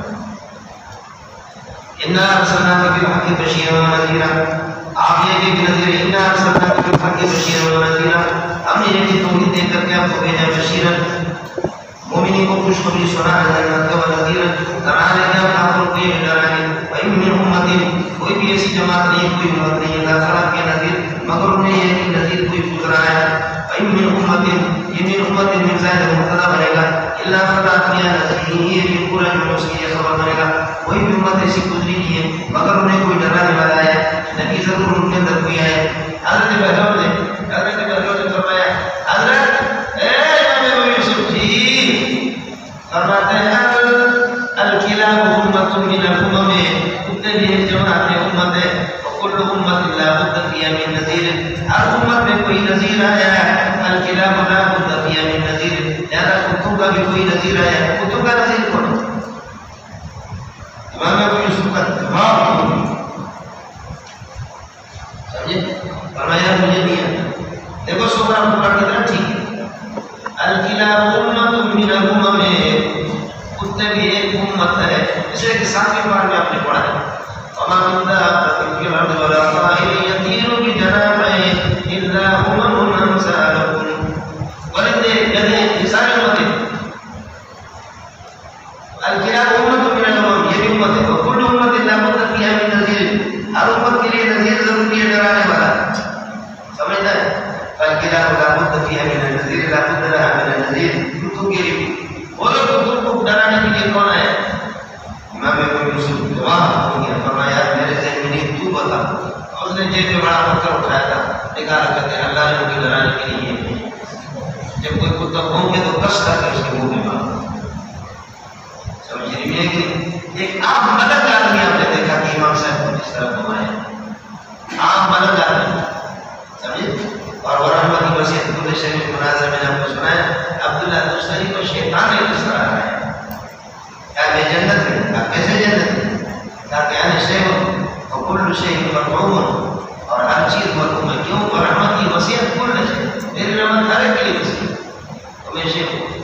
اِنَّا أَرْسَلْنَاكَ بِالْحَقِّ بَشِيرًا وَنَذِيرًا، آپ یہ کہ نذیر، اِنَّا أَرْسَلْنَاكَ بِالْحَقِّ بَشِيرًا وَنَذِيرًا، ہم نے یہ توحید دے کر کے آپ کو بھیجا بشیرًا، مومنین کو خوشخبری سنانے جنت کا، ونذیرًا ڈرانے کا، کافروں کو یہ ڈرانے۔ وَإِن مِّنْ أُمَّةٍ، کوئی بھی ایسی جماعت نہیں، کوئی امت نہیں ہے لا کے نذیر، مگر انہیں یہ کہ نذیر کوئی گزرا ہے۔ وَإِن مِّنْ أُمَّةٍ، یہ من امت من زائد مبتدا بنے گا، الا خلا فیہا نذیر، یہ پورا جو اس کی خبر بنے گا، کوئی بھی امت ایسی گزری نہیں ہے مگر انہیں کوئی ڈرانے والا ہے، نبی ضرور ان کے اندر کوئی ہے۔ حضرت بہلول نے فرمایا، حضرت اے امام ابو یوسف جی، فرماتے ہیں الکلاب امۃ من الامم، کتے بھی ایک جماعت امت ہے، وکل امت لا بد فیہا من نذیر، ہر امت میں کوئی نذیر آیا ہے، الکلاب لا بد فیہا من نذیر، لہذا کتوں کا بھی کوئی نذیر آیا ہے۔ کتوں کا نذیر کون ہے؟ امام ابو یوسف کا جواب سمجھے، فرمایا مجھے نہیں ہے۔ دیکھو سورہ نمبر کتنا ٹھیک ہے، الکلاب امۃ من الامم، کتے بھی ایک امت ہے، اس لیے کہ 7ویں بار میں آپ نے پڑھا ہے وما من دابۃ فی الارض ولا طائر یطیر بجناحیہ الا امم امثالکم، ورندے گدھے یہ سارے امتیں، الکلاب امۃ من الامم یہ بھی امت ہے، وکل امت لا بد فیہا من نذیر، ہر امت کے لیے نذیر ضروری ہے، ڈرانے والا، سمجھتا ہے؟ الکلاب لا بد فیہا من النذیر لا بد لہا من النذیر، کتوں کے لیے وہ لوگ کتوں کو ڈرانے کے لیے کون ہے؟ امام ابو یوسف جواب ہو گیا، فرمایا میرے ذہن میں نہیں، تو بتا۔ اس نے جیب میں بڑا پتھر اٹھایا تھا، نکالا کرتے اللہ نے ان کی ڈرانے کے لیے، جب کوئی کتا بھونکے تو کس کر کے اس کے منہ میں مارو، سمجھ رہی ہے کہ ایک عام ملک آدمی آپ نے دیکھا کہ امام صاحب کو کس طرح گھمایا، عام ملک آدمی، سمجھے؟ اور ورحمہ کی وصیت کل شریف مناظر میں نے آپ کو سنایا، عبداللہ دوستری کو شیطان نے کس طرح آیا، کیا میں جنت میں، کیا کیسے جنت میں، کیا کہ شیء وکل شیء مرحوم، اور ہر چیز مرحوم ہے، کیوں؟ ورحمہ کی وصیت کل شیء، میری رحمت ہر ایک کے لیے وصیت، ہمیشہ،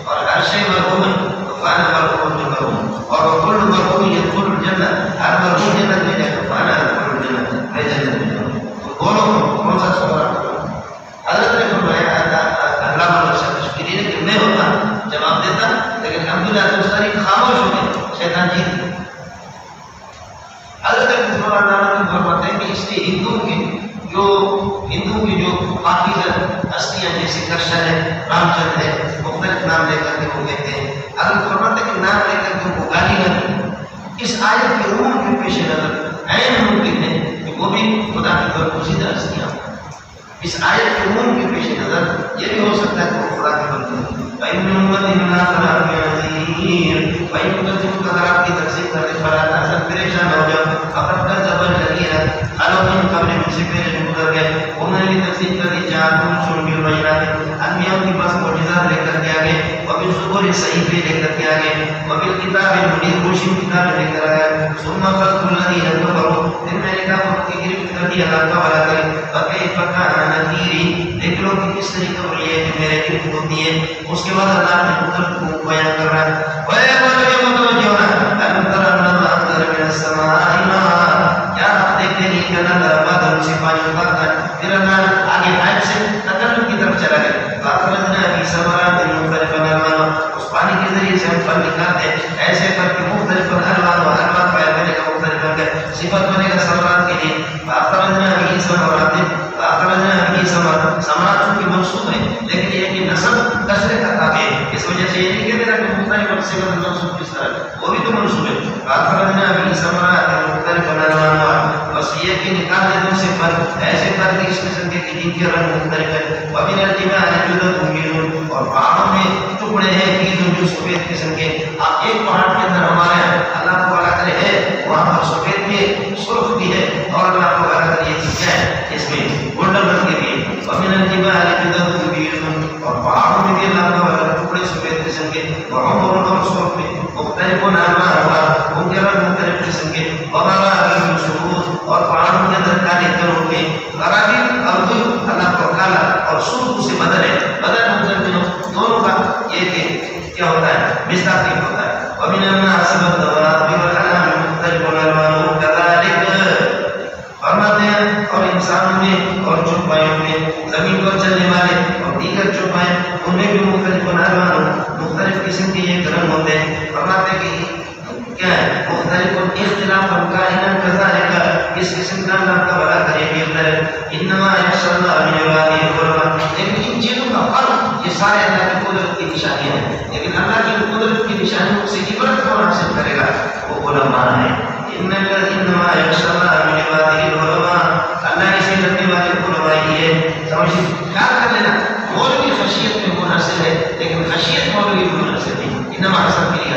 اور ہر شیء مرحوم ہے تو فانا مرحوم جو مرحوم، اور وکل مرحوم یدخل الجنہ، ہر مرحوم جنت میں جائے تو فانا ادخل الجنہ، میں جنت میں جاؤں، تو بولو کون سا سوال؟ حضرت نے فرمایا علامہ مرشد کشمیری نے کہ میں ہوتا جواب دیتا، لیکن عبداللہ دوستری خاموش ہو گئے، شیطان جیت گیا۔ حضرت فرماتے ہیں کہ اس لیے ہندوؤں کی جو پاکیزہ ہستیاں جیسے کرشن ہے، رام چندر ہے، مختلف نام لے کر کے وہ کہتے ہیں، حضرت فرماتے ہیں کہ نام لے کر کے ان کو گالی نہ دیں، اس آیت کے عموم کے پیش نظر عین ممکن ہے کہ وہ بھی خدا کی برگزیدہ ہستیاں، اس آیت کے عموم کے پیش نظر یہ بھی ہو سکتا ہے کہ وہ خدا کے بندے ہیں۔ فَإِنَّ أُمَّتِي مِنْ آخَرَ بِنَذِيرٍ وَإِنْ تُكَذِّبُوكَ اگر آپ کی تکذیب کرنے فَلَا تَحْزَن پریشان ہو جاؤ فَقَدْ كَذَّبَ الَّذِينَ خَلَوْا مِن قَبْلِهِمْ مجھ سے پہلے جو گزر گئے انہوں نے تکذیب کر دی جاءتہم رسلٌ بِالْبَيِّنَاتِ انبیاء کے پاس معجزات لے کر کے آگے وبالزبور صحیفے لے کر کے آگے وبالکتاب المنیر روشن کتاب لے کر آگے ثم أخذت الذين كفروا پھر میں نے کافروں کی گرفت کر دیا اللہ تعالیٰ کرے فكيف كان نذيري دیکھ لو کہ کس طریقے پر یہ کہ میرے گرفت ہوتی ہے۔ اس کے بعد اللہ نے مختلف کو بیان کر رہا ہے وَيَقُولُ مُتَوَجِّهُونَ أَلَمْ تَرَ أَنَّ اللَّهَ أَنزَلَ مِنَ السَّمَاءِ مَاءً کیا آپ دیکھتے نہیں کہ اللہ تعالیٰ بادل سے پانی اتارتا ہے۔ پھر اللہ آگے آیت سے تکلم کی طرف چلا گیا فَأَخْرَجْنَا بِهِ ثَمَرَاتٍ مُخْتَلِفًا أَلْوَانُهَا اس پانی کے ذریعے سے ہم پھل نکالتے ہیں ایسے کر کے مختلف الوان و الوان پایا بنے گا مختلف رنگ صفت بنے گا ثمرات کے لیے فَأَخْرَجْنَا بِهِ ثَمَرَاتٍ فَأَخْرَجْنَا بِهِ ثَمَرَاتٍ ثمرات کی منصوب ہے لیکن یہ کہ نسب کثرت کا تابع ہے اس وجہ سے یہ نہیں کہتے کہ مختلف صفت منصوب کس طرح وہ بھی تو منصوب ہے فَأَخْرَجْنَا بِهِ ثَمَرَاتٍ مُخْتَلِفًا أَلْوَانُهَا بس یہ کہ نکال دیتے سے پر ایسے پر کہ اس قسم کے جن کے رنگ مختلف ہے وَمِنَ الْجِبَالِ جُدُدٌ بِيضٌ اور پہاڑوں میں ٹکڑے ہیں بیض جو سفید قسم کے آپ ایک پہاڑ کے اندر ہمارے اللہ کو اللہ کرے ہے وہاں پر سفید بھی سرخ بھی ہے اور اللہ کو اللہ کرے یہ چیز ہے اس میں گولڈن رنگ کے بھی وَمِنَ الْجِبَالِ جُدُدٌ بِيضٌ اور پہاڑوں میں بھی اللہ کو اللہ ٹکڑے سفید قسم کے وَعُمُرٌ اور سرخ میں مختلف ألوانها ان کے رنگ مختلف قسم کے وَغَرَابِيبُ سُودٌ اور پہاڑوں کے اندر کالے کلروں کے غرابیب اور اللہ کو کالا اور سرخ سے بدل ہے بدل مختلف دونوں کا یہ کہ کیا ہوتا ہے مصداقی ہوتا ہے وَمِنَ النَّاسِ وَالدَّوَابِ وَالْأَنْعَامِ مُخْتَلِفٌ أَلْوَانُهُ كَذَلِكَ فرماتے ہیں اور انسانوں میں اور چوپایوں میں زمین پر چلنے والے اور دیگر چوپائیں ان میں بھی مختلف ألوانُهُ مختلف قسم کے یہ رنگ ہوتے ہیں فرماتے ہیں کہ کیا ہے مختلف اختلاف کائنات كذلك اس قسم کا اللہ کا بڑا کرے گی انما يخشى الله من عباده العلماء لیکن ان چیزوں کا فرق یہ سارے اللہ کی قدرت کی نشانیاں ہیں لیکن اللہ کی قدرت کی نشانیوں سے عبرت کون حاصل کرے گا وہ علماء ہیں انما يخشى الله من عباده العلماء اللہ سے ڈرنے والے علماء ہی ہے سمجھیں خیال کر لینا مولوی خشیت میں منحصر ہے لیکن خشیت مولوی میں منحصر نہیں انما حسب کے لیے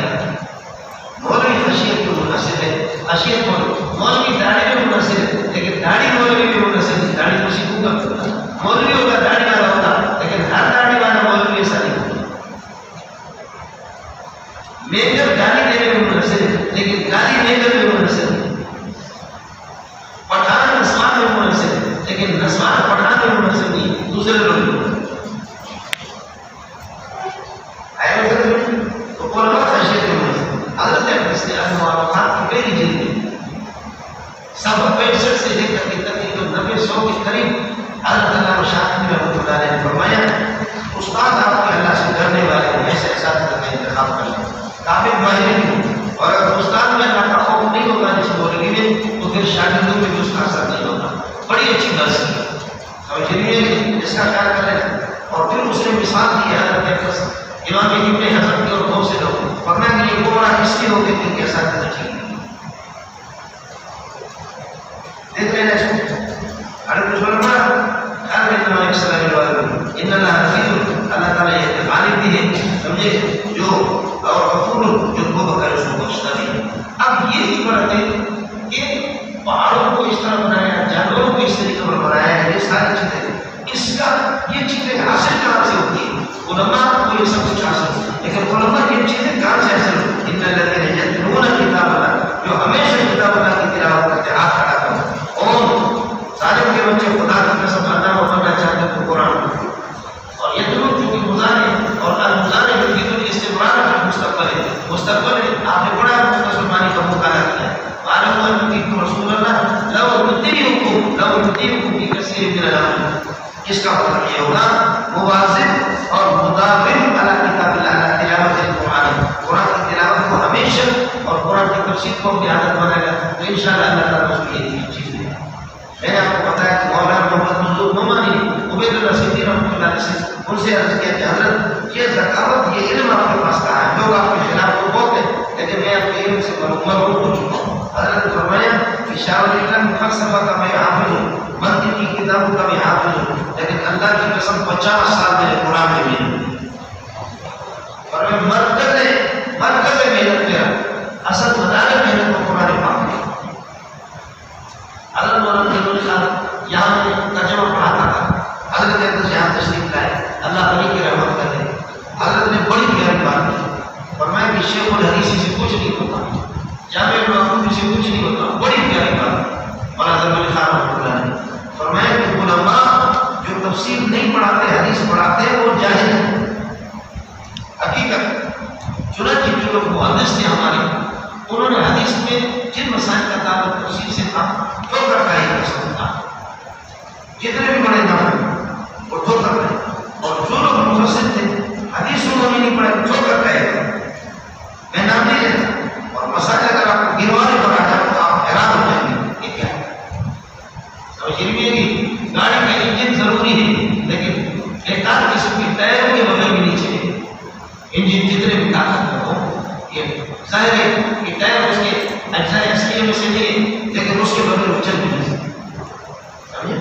مولوی خشیت میں منحصر ہے خشیت مولوی داڑھی میں منحصر ہے لیکن داڑھی مولوی میں منحصر ہے داڑھی کو سیکھوں گا مولوی ہوگا داڑھی والا ہوگا لیکن ہر داڑھی والا مولوی ایسا نہیں ہوگا میجر گالی دینے میں منحصر ہے لیکن گالی میجر میں منحصر ہے پٹھان نسوان میں منحصر ہے لیکن نسوان پٹھان میں منحصر نہیں دوسرے لوگ تو علماء خشیت میں منحصر حضرت احمد سے المعارفات کی پہلی جلد میں سبق 65 سے لے کر کے تقریباً 90-100 کے قریب حضرت علامہ شاطبی رحمۃ اللہ علیہ نے فرمایا استاد آپ کے اللہ سے ڈرنے والے ہیں ایسے اساتذہ کا انتخاب کر لیں کامل ماہر نہیں اور اگر استاد میں اللہ کا خوف نہیں ہوگا جس مولوی میں تو پھر شاگردوں میں بھی اس کا اثر نہیں ہوگا بڑی اچھی بات ہے سمجھ لیجیے اس کا خیال کریں اور پھر اس نے مثال دی ہے حضرت امام ابن حزم کی اور بہت سے لوگ فرمایا کہ یہ گمراہ اس لیے ہوتے تھے کہ اساتذہ ٹھیک دیکھ رہے ہیں حضرت علماء خیر اتنا السلام علیکم ان اللہ حفیظ اللہ تعالیٰ یہ غالب بھی ہے سمجھے جو اور غفور جو توبہ کرے اس کو بخشتا بھی اب یہ بھی بڑھتے کہ پہاڑوں کو اس طرح بنایا جانوروں کو اس طریقے پر بنایا ہے یہ ساری چیزیں اس کا یہ چیزیں حاصل کہاں سے ہوتی ہیں علماء کو یہ سب کچھ حاصل ہوتا ہے لیکن علماء یہ چیزیں کہاں سے حاصل ہوتی ہیں ان الذین یتلون کتاب اللہ جو ہمیشہ کتاب اللہ کی تلاوت کرتے ہیں ہاتھ کھڑا کر اور ظالم کے بچے خدا کی قسم اللہ و بننا چاہتے ہیں تو قرآن اور یتلون چونکہ مضارع اور المضارع جو فی الاستمرار ہے مستقبل میں آپ نے پڑھا مسلمانی کا مقالہ کیا معلوم ہوا کہ رسول اللہ لو یطیعکم فی کثیر من الامر اس کا مطلب یہ ہوگا مواظب اور مداوم علی کتاب اللہ علی تلاوت القرآن قرآن کی تلاوت کو ہمیشہ اور قرآن کی تفسیر کو بھی عادت بنائے گا تو انشاءاللہ اللہ تعالیٰ اس کی یہ چیز ہے میں نے آپ کو بتایا کہ مولانا محمد منظور نعمانی عبید اللہ صدیقی رحمۃ اللہ علیہ سے ان سے عرض کیا کہ حضرت یہ ذکاوت یہ علم آپ کے پاس کہاں ہے لوگ آپ کے خلاف تو بہت ہیں لیکن میں آپ کے علم سے مرغوب ہو چکا ہوں حضرت نے فرمایا کہ شاہ ولی اللہ فلسفہ کا میں حافظ ہوں، منطق کی کتابوں کا میں حافظ ہوں، لیکن اللہ کی قسم 50 سال میرے قرآن میں بھی، اور میں مرکز محنت کیا، اصل مدار محنت کو قرآن پاک میں۔ حضرت مولانا عبدالعلی صاحب یہاں میں ترجمہ پڑھاتا تھا، حضرت اقدس یہاں تشریف لائے، اللہ علی کی رحمت کرے، حضرت نے بڑی پیاری بات کی، فرمایا کہ شیخ الحدیث سے کچھ نہیں ہوتا، جامع المعروف سے کچھ نہیں ہوتا، بڑی پیاری بات۔ مولانا عبدالعلی صاحب رحمۃ اللہ نے فرمایا کہ علماء جو تفسیر نہیں پڑھاتے، حدیث پڑھاتے ہیں، وہ جاہل ہیں، حقیقت۔ چنانچہ جو لوگ محدث تھے ہمارے، انہوں نے حدیث میں جن مسائل کا تعلق تفسیر سے تھا جو کا ہی کر سکتا، جتنے بھی بڑے نام وہ دھو کر رہے، اور جو لوگ مفسر تھے حدیث انہوں نے نہیں پڑھا، جو کر رہے، میں نام نہیں لیتا، اور مسائل اگر آپ کو گروانے پر آ جائے تو آپ حیران ہو جائیں گے، یہ کیا ہے؟ سمجھ رہی ہے کہ گاڑی کا انجن ضروری ہے، لیکن ایک آدھ قسم کی ٹائروں کے بغیر بھی نہیں چلے، انجن جتنے بھی طاقت میں ہو، یہ ظاہر ہے کہ ٹائر اس کے اجزاء اصلیہ میں سے نہیں، لیکن اس کے بغیر وہ چل بھی نہیں سکتے۔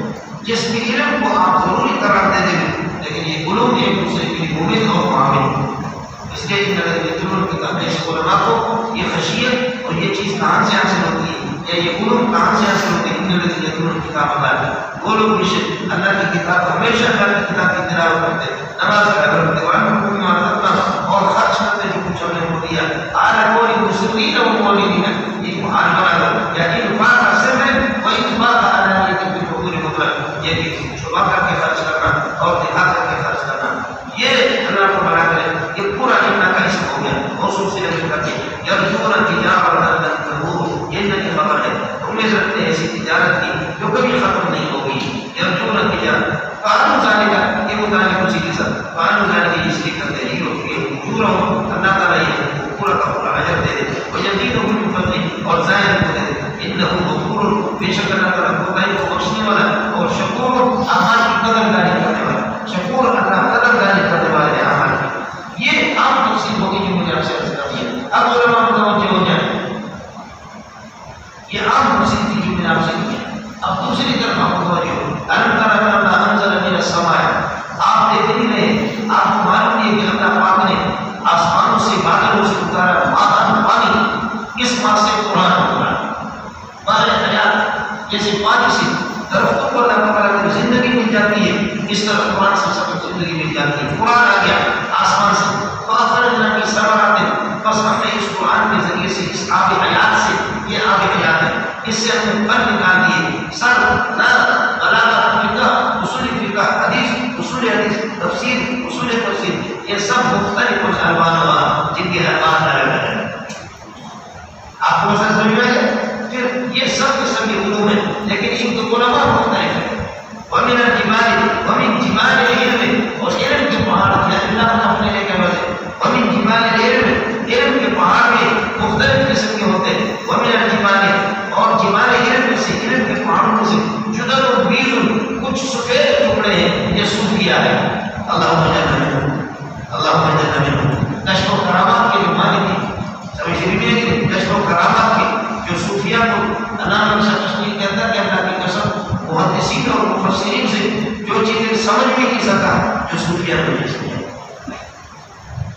جس بھی علم کو آپ ضروری قرار دے دیں، لیکن یہ علوم ایک دوسرے کے لیے مومن اور معامل، اس لیے ان علوم کی تقدیس علماء کو یہ خشیت اور یہ چیز کہاں سے حاصل ہوتی ہے، یا یہ علوم کہاں سے حاصل ہوتی ہے، ان علوم کی کتاب اللہ وہ لوگ اللہ کی کتاب ہمیشہ اللہ کی کتاب کی تلاوت کرتے، نماز پڑھتے، دیوان کو مارنا اور خرچ کرتے جو کچھ ہم نے کو دیا، آج کوئی مسلمین اور مومنین یہ محاربہ ہے، یعنی انفاق کا سر ہے، وہ انفاق آنا یہ کہ پوری مطلب یہ بھی شبہ کر کے خرچ کرنا اور دکھا کر کے خرچ کرنا، یہ اللہ کو بنا کرے، یہ پورا جملہ کا حصہ ہو گیا۔ موصول سے لے کر کے یرجون تجارت لن تبور، یہ نبی خبر ہے، امید رکھتے ہیں ایسی تجارت کی جو کبھی ختم نہیں ہوگی۔ یرجون تجارت قانون جانے کا یہ متعلق اسی کے ساتھ قانون جانے کی اس لیے کرتے ہیں کہ پورا اللہ تعالیٰ یہ پورا کا پورا اجر دے دے، اور یزید من فضلہ، اور زائد کو دے دے، انہ غفور، بے شک اللہ تعالیٰ کوتاہی کو بخشنے والا اور شکور، اعمال کی قدردانی کرنے والا، شکور اللہ قدردانی کرنے والے اعمال کی۔ یہ عام تفصیل ہوگی جو مجھے آپ سے عرض کرتی ہے۔ اب علماء متوجہ ہو جائیں، یہ عام تفصیل تھی جو میں نے آپ سے کی ہے۔ اب دوسری طرف آپ متوجہ ہو، الم تر ان اللہ انزل من السماء، آپ دیکھ نہیں رہے، آپ کو معلوم نہیں کہ اللہ پاک نے آسمانوں سے بادلوں سے اتارا ماء پانی، اس ماء سے قرآن اتارا، ماء حیات، جیسے پانی سے درختوں کو اللہ تعالیٰ کی زندگی مل جاتی ہے، اس طرح قرآن سے سب کو زندگی مل جاتی ہے۔ قرآن آ گیا آسمان سے، فاخرجنا من ثمرات، بس ہم نے اس قرآن کے ذریعے سے اس آب حیات سے، یہ آب حیات ہے، اس سے ہم نے پھل نکال دیے، سر نار بلاغت فقہ اصول فقہ حدیث اصول حدیث تفسیر اصول تفسیر، یہ سب مختلف الوان ہوا جن کے الوان الگ الگ ہیں۔ آپ کو مسئلہ سمجھ میں آئے؟ پھر یہ سب کے سب علوم ہیں، لیکن ان کے علماء مختلف ہیں۔ ومن الجبال، ومن جبال العلم، اور علم کے پہاڑ اللہ نے اپنے لے کے وجہ، ومن جبال العلم، علم کے پہاڑ میں مختلف قسم کے ہوتے ہیں۔ ومن الجبال، اور جبال علم میں سے، علم کے پہاڑوں میں سے، جدد و بیض، کچھ سفید ٹکڑے ہیں، یہ صوفیہ ہے۔ اللہم اجعلنا منہم، اللہم اجعلنا منہم۔ کشف و کرامات کے جو مالک ہیں، سمجھ رہی ہے کہ کشف و کرامات کے جو صوفیہ کو علامہ شخصی کہتا ہے کہ اللہ کی قسم محدثین اور مفسرین سے جو چیزیں سمجھ میں کی سکا جو صوفیہ کو نہیں سمجھا،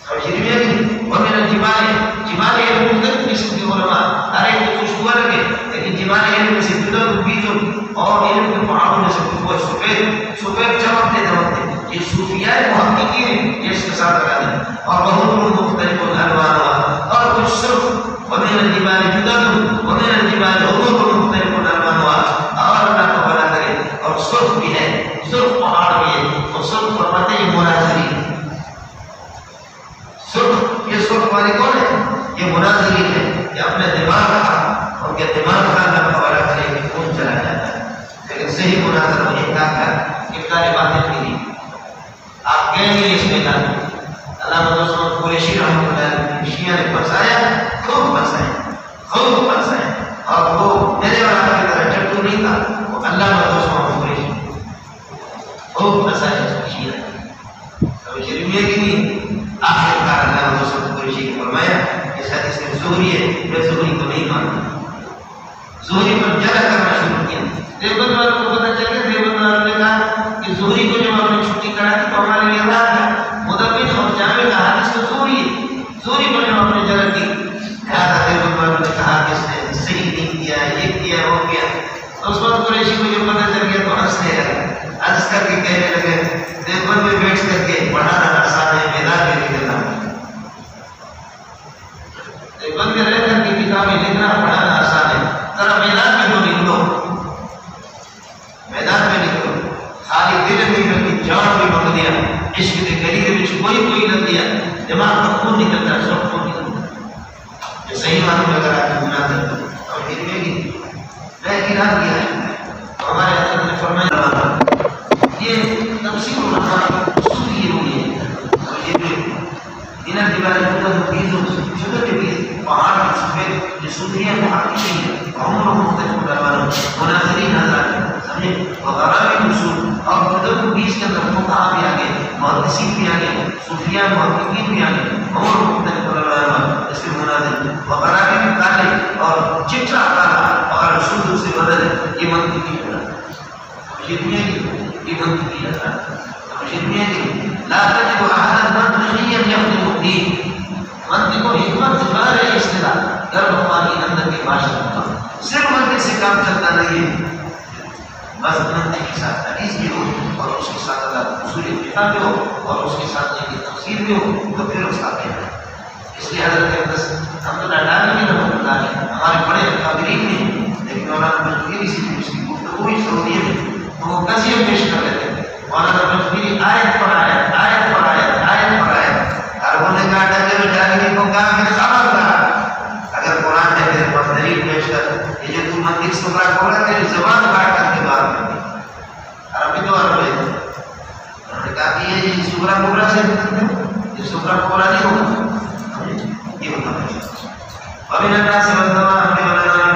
سمجھ رہی ہے کہ ومن الجبال، جبال علم مختلف قسم کے علماء، ہر ایک کو خوشبو لگے، لیکن جبال علم میں سے جدد و بیض، اور علم کے پہاڑوں میں سے وہ سفید سفید چمکتے دمکتے، یہ صوفیہ محققین ہیں، یہ اس کے ساتھ لگا دیں۔ اور بہت مختلف الوان ہوا، اور کچھ صرف ومن الجبال جدد، ومن الجبال بہت مختلف الوان ہوا، اور اللہ کو بنا کرے، اور سرخ بھی ہے، سرخ پہاڑ بھی ہے، اور سرخ فرماتے ہیں مناظری، سرخ، یہ سرخ والے کون ہے؟ یہ مناظری ہے، یہ اپنے دماغ کا، اور کہ دماغ کا اللہ کو بنا کرے کہ خون چلا جاتا ہے، لیکن صحیح مناظر وہ انکار کر ابتدائی باتیں کی نہیں۔ آپ گئے نہیں اس میدان میں، علامہ دوستوں قریشی رحمۃ اللہ علیہ شیعہ نے پھنسایا، خوب پھنسایا، اور وہ میرے والا کی طرح چٹو نہیں تھا، وہ علامہ دوستوں قریشی خوب پھنسایا شیعہ، ابھی شریف میں کہ نہیں، آخر کار علامہ دوستوں قریشی نے فرمایا اس حدیث میں زہری ہے، میں زہری کو نہیں مانتا، زہری پر جرح کرنا شروع کیا. دیوبند والوں کو پتہ چل گیا. دیوبند والوں نے کہا کہ زہری کو جب ہم نے چھٹی کرا دی تو ہمارے لیے رات ہے. مدبر اور جامع کا حدیث تو زہری ہے. زہری پر جب ہم نے جرح کی لہٰذا دیوبند والوں نے کہا کہ اس نے صحیح نہیں کیا, یہ کیا, وہ کیا. تو اس وقت قریشی کو جب پتہ چل گیا تو ہنسنے لگے. ہنس کر کے کہنے لگے دیوبند میں بیٹھ کر کے پڑھانا آسان ہے, میدان میں نکلنا. دیوبند میں رہ کر کے کتابیں لکھنا پڑھانا آسان ہے, ذرا میدان میں تو نکلو, میدان میں نکلو. خالی دل نہیں رکھی, جان بھی بک دیا. عشق کے گلی میں کوئی لگ دیا, دماغ کا خون نکلتا ہے, سب خون نکلتا ہے. یہ صحیح معلوم اگر آپ گناہ کرتے اور پھر میں گناہ کیا ہے تو ہمارے حضرت نے فرمایا یہ تفسیر الرحمن اصول یہ ہوئی ہے. اور یہ جو انر دیوار شکر کے بھی پہاڑ کی سفید جو صوفیہ محققین ہیں عمر مختلف علماء مناظرین حضرات سمجھے وغیرہ اصول اور قدر کو بیس کے اندر فقہاء بھی آگے, محدثین بھی آگے, صوفیہ محققین بھی آگے, عمر مختلف علماء اس کے مناظر وغیرہ بھی کالے اور چٹا کالا اور اصول سے بدل یہ منطقی ہے. یہ منطقی ہے. لا تجد احدا منطقيا يخدم الدين. منطق و حکمت زبان ہے اصطلاح گرم پانی اندر کے معاشرت کا. صرف منطق سے کام چلتا نہیں ہے, بس منطق کے ساتھ حدیث بھی ہو اور اس کے ساتھ اصول فقہ بھی ہو اور اس کے ساتھ ایک تفسیر بھی ہو تو پھر اس کا کیا ہے. اس لیے حضرت حمداللہ ڈالی رحمۃ اللہ علیہ ہمارے بڑے اکابرین نے لیکن مولانا مجبوری اس کی گفتگو بھی سعودیہ میں تو وہ قضیہ پیش کر رہے تھے. مولانا مجبوری آیت پر آیت آیت پر آیت آیت پر آیت عربوں نے کہا ڈاکر جاگری کو کہا کہ خبردار اگر قرآن نے میرے پاس دلیل پیش کر یہ جو تم منطق سکرا کھولا تیری زبان کاٹ کر کے بات کر دی. عربی تو عرب ہے. انہوں نے کہا کہ یہ سکرا کھولا سے یہ سکرا کھولا نہیں ہوگا یہ ہوتا ہے. ابھی نہ سے بندوا ہمیں والا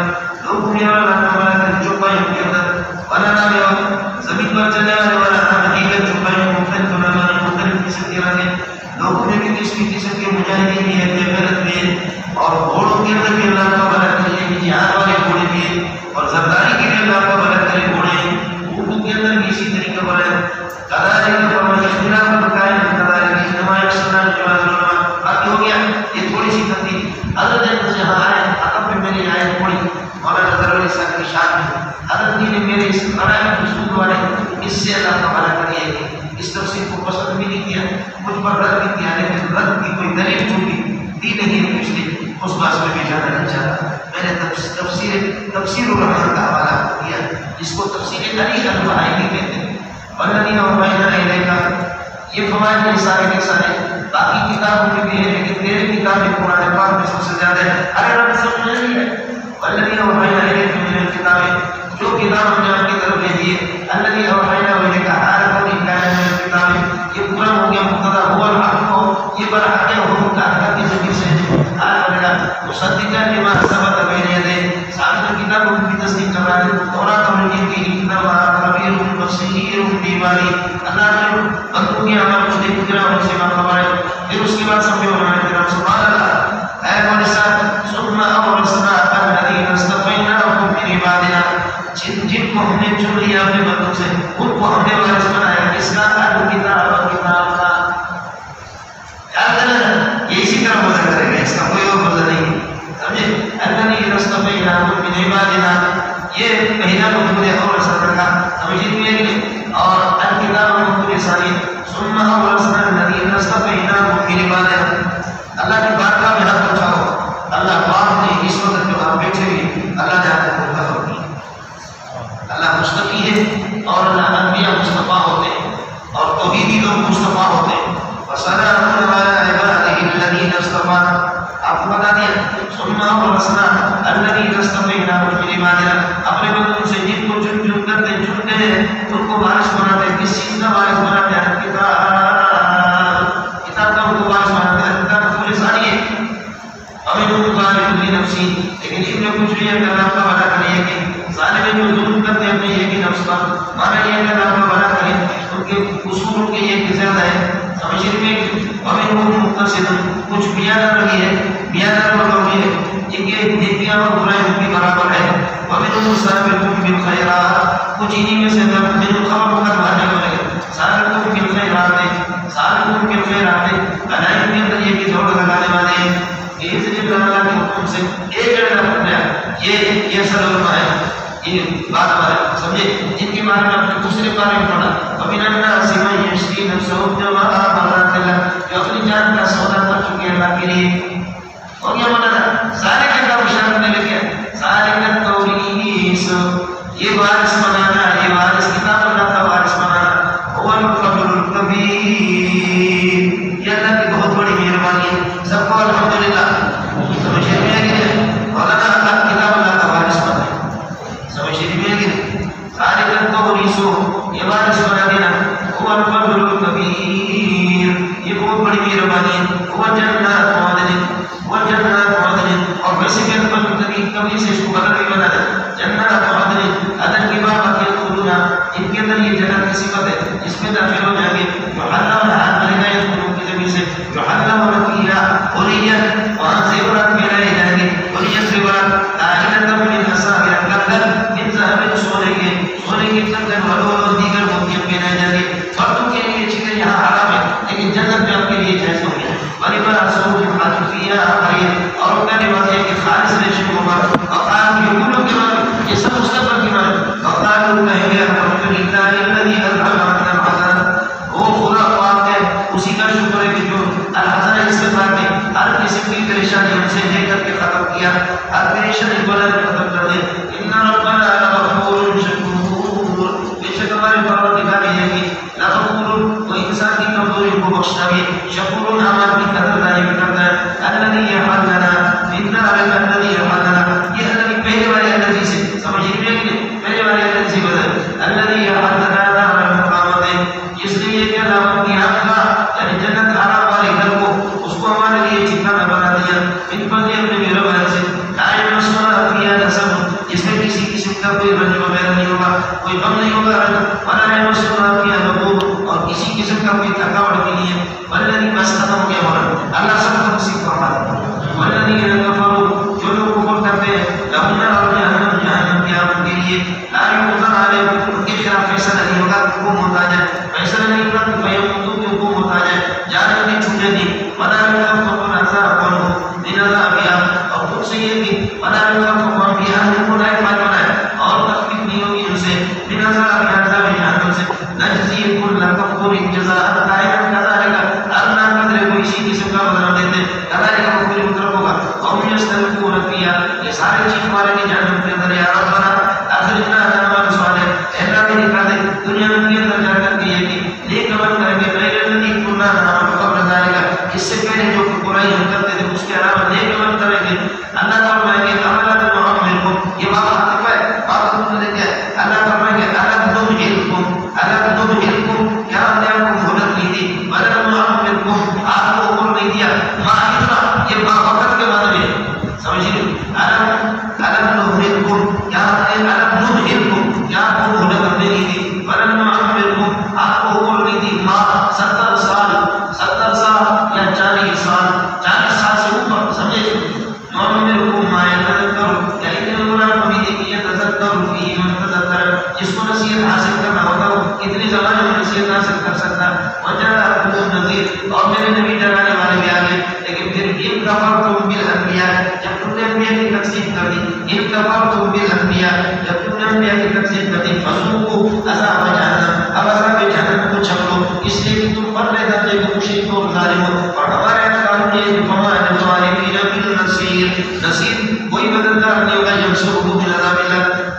لوگ نے والا ہمارا جو پائیں کے اندر والا نہ زمین پر چلنے والے والا حقیقت جو پائیں مختلف علماء نے مختلف قسم کے والے لوگوں نے بھی کسی قسم کے مجاہدین بھی ہیں غیرت میں اور گھوڑوں کے اندر بھی اللہ کا بھلا کرے کہ جہاد والے گھوڑے بھی اور زرداری کے لیے اللہ کا بھلا کرے گھوڑے اونٹوں کے اندر بھی اسی طریقے پر ہے. کدارے کا فرمان اختلاف بتایا کدارے کی نمایاں سنن جواز علماء باقی ہو گیا. یہ تھوڑی سی تبدیلی حضرت نے جہاں آئے عقب میں میری آیت پڑھی مولانا ضرور صاحب کی شان میں حضرت جی نے میرے اس قرآن اصول والے اس سے اللہ کا بھلا کریے کہ اس تفسیر کو پسند بھی نہیں کیا, مجھ پر رد بھی کیا, لیکن رد کی کوئی دلیل چونکہ دی نہیں اس لیے اس بات میں بھی جانا نہیں چاہتا. میں نے تفسیر الرحمن کا حوالہ کیا جس کو تفسیر علی البہائی بھی کہتے ہیں. والذین اوحینا الیک یہ فوائد کے سارے باقی کتابوں میں بھی ہے لیکن میرے کتاب میں قرآن پاک میں سب سے زیادہ ہے. ارے رب سمجھ نہیں ہے والذین اوحینا الیک من الکتاب جو کتاب ہم نے آپ کی طرف بھیجی ہے الذی اوحینا الیک هذا الذی کان من الکتاب یہ پورا ہو گیا مبتدا هو الحق یہ برحق ہے حکم کا حق کی ذکر سے مصدقا لما ثبت بین یدیہ ساتھ کتابوں کی تصدیق کر رہا ہے. تورات اور انجیل کی کتاب خبیر بصیر بیماری اللہ نے بندوں کے عمل کو دیکھ کر ان سے خبر ہے. پھر اس کے بعد سب نے فرمایا کہ سبحان اللہ اے مولا ثم اورثنا الذین اصطفیناهم من عبادنا جن کو ہم نے چن لیا اپنے بندوں سے ان کو ہم نے وارث بنایا. اس کا کتاب اور کتاب کا یاد رکھنا یہ اسی طرح مزہ کرے گا, اس کا کوئی اور مزہ نہیں. سمجھے الذین اصطفیناهم من عبادنا یہ پہلا مفعول اور اثر کا سمجھیے اور الکتاب مفعول ثانی ثم اورثنا الذین اصطفیناهم من عبادنا. اللہ کی بارگاہ میں ہاتھ اٹھاؤ. اللہ پاک نے اس وقت جو آپ بیٹھے ہوئے اللہ نے آپ کو منتخب کیا. اللہ مصطفی ہے اور اللہ انبیاء مصطفیٰ ہوتے ہیں اور توحیدی لوگ مصطفیٰ ہوتے ہیں. وسلام علی عباده الذین اصطفیٰ آپ کو بتا دیا ثم اورثنا الذین اصطفیناهم من عبادنا اپنے بندوں سے جن کو چن کرتے چنتے ہیں ان کو وارث بناتے ہیں. کس چیز کا وارث بناتے ہیں؟ کتاب کا ان کو وارث بناتے ہیں. کتاب مفعول ثانی ہے امن ظالم لنفسی لیکن ان میں کچھ بھی ہے اللہ کا بھلا کرے کہ ظالم جو ظلم کرتے ہیں اپنے یہ کہ نفس پر مانا یہ ہے کہ اللہ کا بھلا کرے ان کے اصول کے یہ کہ زیادہ ہے سمجھنے میں امن وہ مقتصد کچھ بیان رہی ہے بیان رہی ہے کہ نیکیاں اور برائیاں ان کی برابر ہے. امن ومنهم سابق بالخيرات، کچھ انہی میں سے بالخبر کروانے والے سابق بالخیرات، سابق بالخیرات بھلائی کے اندر یہ بھی دوڑ لگانے والے ہیں. اس لیے اللہ کے حکم سے ایک جگہ پڑھا یہ اصل علماء ہے، یہ بات بات سمجھے جن کے بارے میں آپ نے دوسرے بارے میں پڑھا. وَمِنَ النَّاسِ مَن يَشْرِي نَفْسَهُ ابْتِغَاءَ مَرْضَاتِ اللَّهِ، جو اپنی جان کا سودا کر چکے ہیں اللہ کے لیے. اور کیا بنا سارے کا بشارت میں لے کے سارے کا توریث، یہ وارث بنانا، یہ وارث کتاب اللہ کا وارث بنانا، هو الفضل الكبیر، یہ اللہ کی بہت بڑی مہربانی ہے. سب کو الحمدللہ سمجھ میں آ گئی. مولانا اللہ کتاب اللہ کا وارث بنا، سمجھ میں آ گئی. سارے کا توریث یہ وارث بنا دینا، هو الفضل الكبیر، یہ بہت بڑی مہربانی ہے. هو جنات عدن، وہ جنات عدن، اور ویسے کہ کبھی سے اس کو بدل بھی بنا ہے. جنات عدن، عدن کی بات آتی ہے خلونا، ان کے اندر یہ جنت کی صفت ہے جس میں داخل ہو جائیں گے. یحلون ہاتھ ملے گا ان کی زمین سے، یحلون فیہا حریۃ، وہاں زیورات ملائے جائیں گے. حریۃ زیورات آئینۃ من اساور، کنگن من ذهب، سونے کے کنگن اور دیگر موتیاں پہنائے جائیں گے. مردوں کے لیے چیزیں یہاں حرام ہے لیکن جنت میں آپ کے لیے جائز ہوں گے. وَلِبَاسُهُمْ فِيهَا حَرِيرٌ، اور ان کا لباس ہے کہ خالص ریشم ہوگا. وقالوا یقولون کے بعد یہ سب مستقبل کی بات، وقالوا کہیں گے الحمد للہ الذی اذهب عنا الحزن، وہ خدا پاک ہے اسی کا شکر ہے کہ جو الحزن اس سے پاک ہے، ہر قسم کی پریشانی ہم سے لے کر کے ختم کیا، ہر پریشانی کو ختم کر دے. ان ربنا لغفور شکور، بے شک ہمارے پروردگار ہے کہ لغفور، وہ انسان کی کمزوری کو بخشتا ہے، شکور ہماری قدردانی بھی کرتا ہے. الذی یحلنا من نار، الذی یحلنا، یہ الذی پہلے والے الذی سے سمجھ رہے ہیں کہ پہلے والے الذی سے بدل، الذی یحلنا نار المقامت، جس نے یہ کیا دعوت کی آپ کا یعنی جنت حرام والے گھر کو اس کو ہمارے لیے ٹھکانہ بنا دیا. ان پر یہ اپنے مہربانی سے لا یمسنا فیہا نصب، جس میں کسی قسم کا کوئی رنج وغیرہ نہیں ہوگا، کوئی غم نہیں ہوگا. ولا یمسنا فیہا لغوب، اور کسی قسم کا کوئی تھکاوٹ بھی نہیں ہے. والذی بس ختم ہو گیا مولانا اللہ سب کو نصیب فرما دے. والذین کفروا، جو لوگ کفر کرتے ہیں، لہم نار جہنم، جہنم کے آگ کے لیے، لا یقضى علیہم، ان کے خلاف فیصلہ نہیں ہوگا، حکم ہوتا جائے، فیصلہ نہیں ہوگا کہ فیموتوا، کہ حکم ہوتا جائے، جہنم کی چھوٹے دی. ولا یخفف العذاب عنہم من عذابہا، اور خود سے یہ بھی ولا یخفف عنہم، ان کو لائق بات بنائے اور تخفیف نہیں ہوگی ان سے، من عذابہا، عذاب جہنم سے. نجزی کل کفور جزاء دائما کذالک، اللہ قدر کو اسی قسم کا بدلہ دیتے ہیں، کذالک مخبر مطلب ہوگا. قوم یستلقون فیہا، یہ سارے چیز مارے گے جہنم کے اندر. یا ربنا اخرجنا نعمل صالح، اے اللہ میری دکھا دے دنیا کے اندر جا کر کے یہ کہ نیک عمل کریں گے. غیر الذی کنا نعمل قبل ذلک، اس سے پہلے جو برائی ہم کرتے تھے اس کے علاوہ نیک عمل کریں گے. اللہ فرمائیں گے عملا نعملکم، یہ بات حق ہے، بات سمجھ لیتے ہیں. اللہ فرمائیں گے الم نمہلکم، الم نمہلکم، کیا ہم نے آپ کو مہلت نہیں دی. ولم نعملکم، آپ کو عمر نہیں دیا. ماہرہ، یہ وقت کے معنی میں سمجھیے. الم نمہلکم، کیا ہم نے الم نمہلکم، کیا آپ کو مہلت ہم نے نہیں دی. ولم نعملکم، آپ کو عمر نہیں دی. ماں 70 سال، 70 سال یا 40 سال، 40 سال سے اوپر سمجھے. نعملکم ما یتذکر، یعنی کہ مراد بھی دیکھیے تذکر فی من تذکر، جس کو نصیحت حاصل کرنا ہوتا ہو کتنی زمانے میں نصیحت حاصل کر سکتا. وجاءکم النذیر، اور میرے نبی ڈرانے والے بھی آگے. لیکن پھر ان کفرتم بالانبیاء، جب تم نے انبیاء کی تکذیب کر دی، ان کفرتم بالانبیاء، جب تم نے انبیاء کی تکذیب کر دی، فذوقوا عذاب جہنم، اب عذاب جہنم کو چکھو، اس لیے کہ تم پرلے درجے کے مشرک اور ظالم ہو. اور ہمارے قانون یہ کہ فما للظالمین من نصیر، نصیر کوئی مددگار نہیں ہوگا. ینصرکم من عذاب اللہ،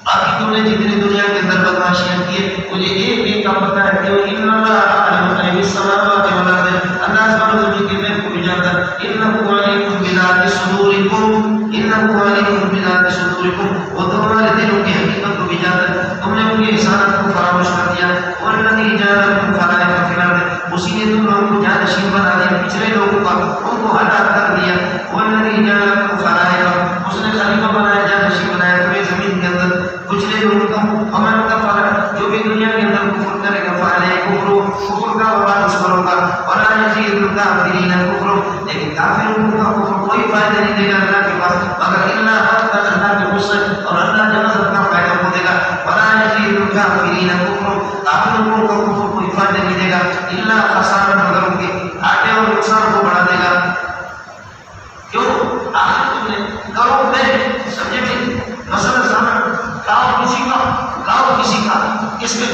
باقی تم نے جتنی دنیا کے اندر بدماشیاں کی مجھے ایک کام پتا ہے کہ ان اللہ عالم غیب السماوات والارض، اللہ سبحانہ و تعالی میں کو بھی جانتا. انہ علیکم بذات صدورکم، انہ علیکم بذات صدورکم، وہ تمہارے دلوں کی حقیقت کو بھی جانتا. تم نے ان کی رسالت کو فراموش کر دیا. والذی جعلکم خلائف فی الارض، اسی نے تم لوگوں کو جانشین بنا دیا، پچھلے لوگوں کا ان کو ہلاک کر دیا. والذی جعلکم خلائف، اس نے خلیفہ بنایا، جانشین بنایا تمہیں زمین کے اندر. پچھلے لوگوں کا ہمارا کفر، جو بھی دنیا کے اندر کفر کرے گا فعلے کفر کا وبال اس پر ہوگا. ولا یزید الکافرین کفر، لیکن کافروں کا کفر کوئی فائدہ نہیں دے گا اللہ کے پاس مگر اللہ حق اللہ کے غصے اور اللہ اس میں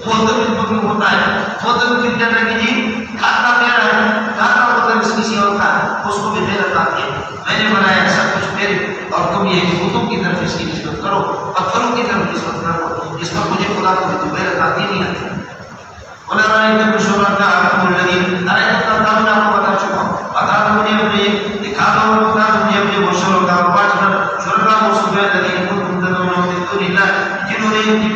بوتل ہوتا ہے، بوتل کی جگہ کی جی کھاتا میرا ہے، کھاتا بوتل اس کسی اور کا ہے، اس کو بھی غیرت آتی ہے، میں نے بنایا سب کچھ میرے، اور تم یہ بتوں کی طرف اس کی نسبت کرو، پتھروں کی طرف نسبت کرو، اس پر مجھے خدا کو بھی غیرت آتی نہیں آتی۔ بتا چکا ہوں، بتا دو مجھے اپنے، دکھا دو بتا دو مجھے اپنے وہ شرکا وہ صبح الذین کنتم تدعون من دون اللہ، جن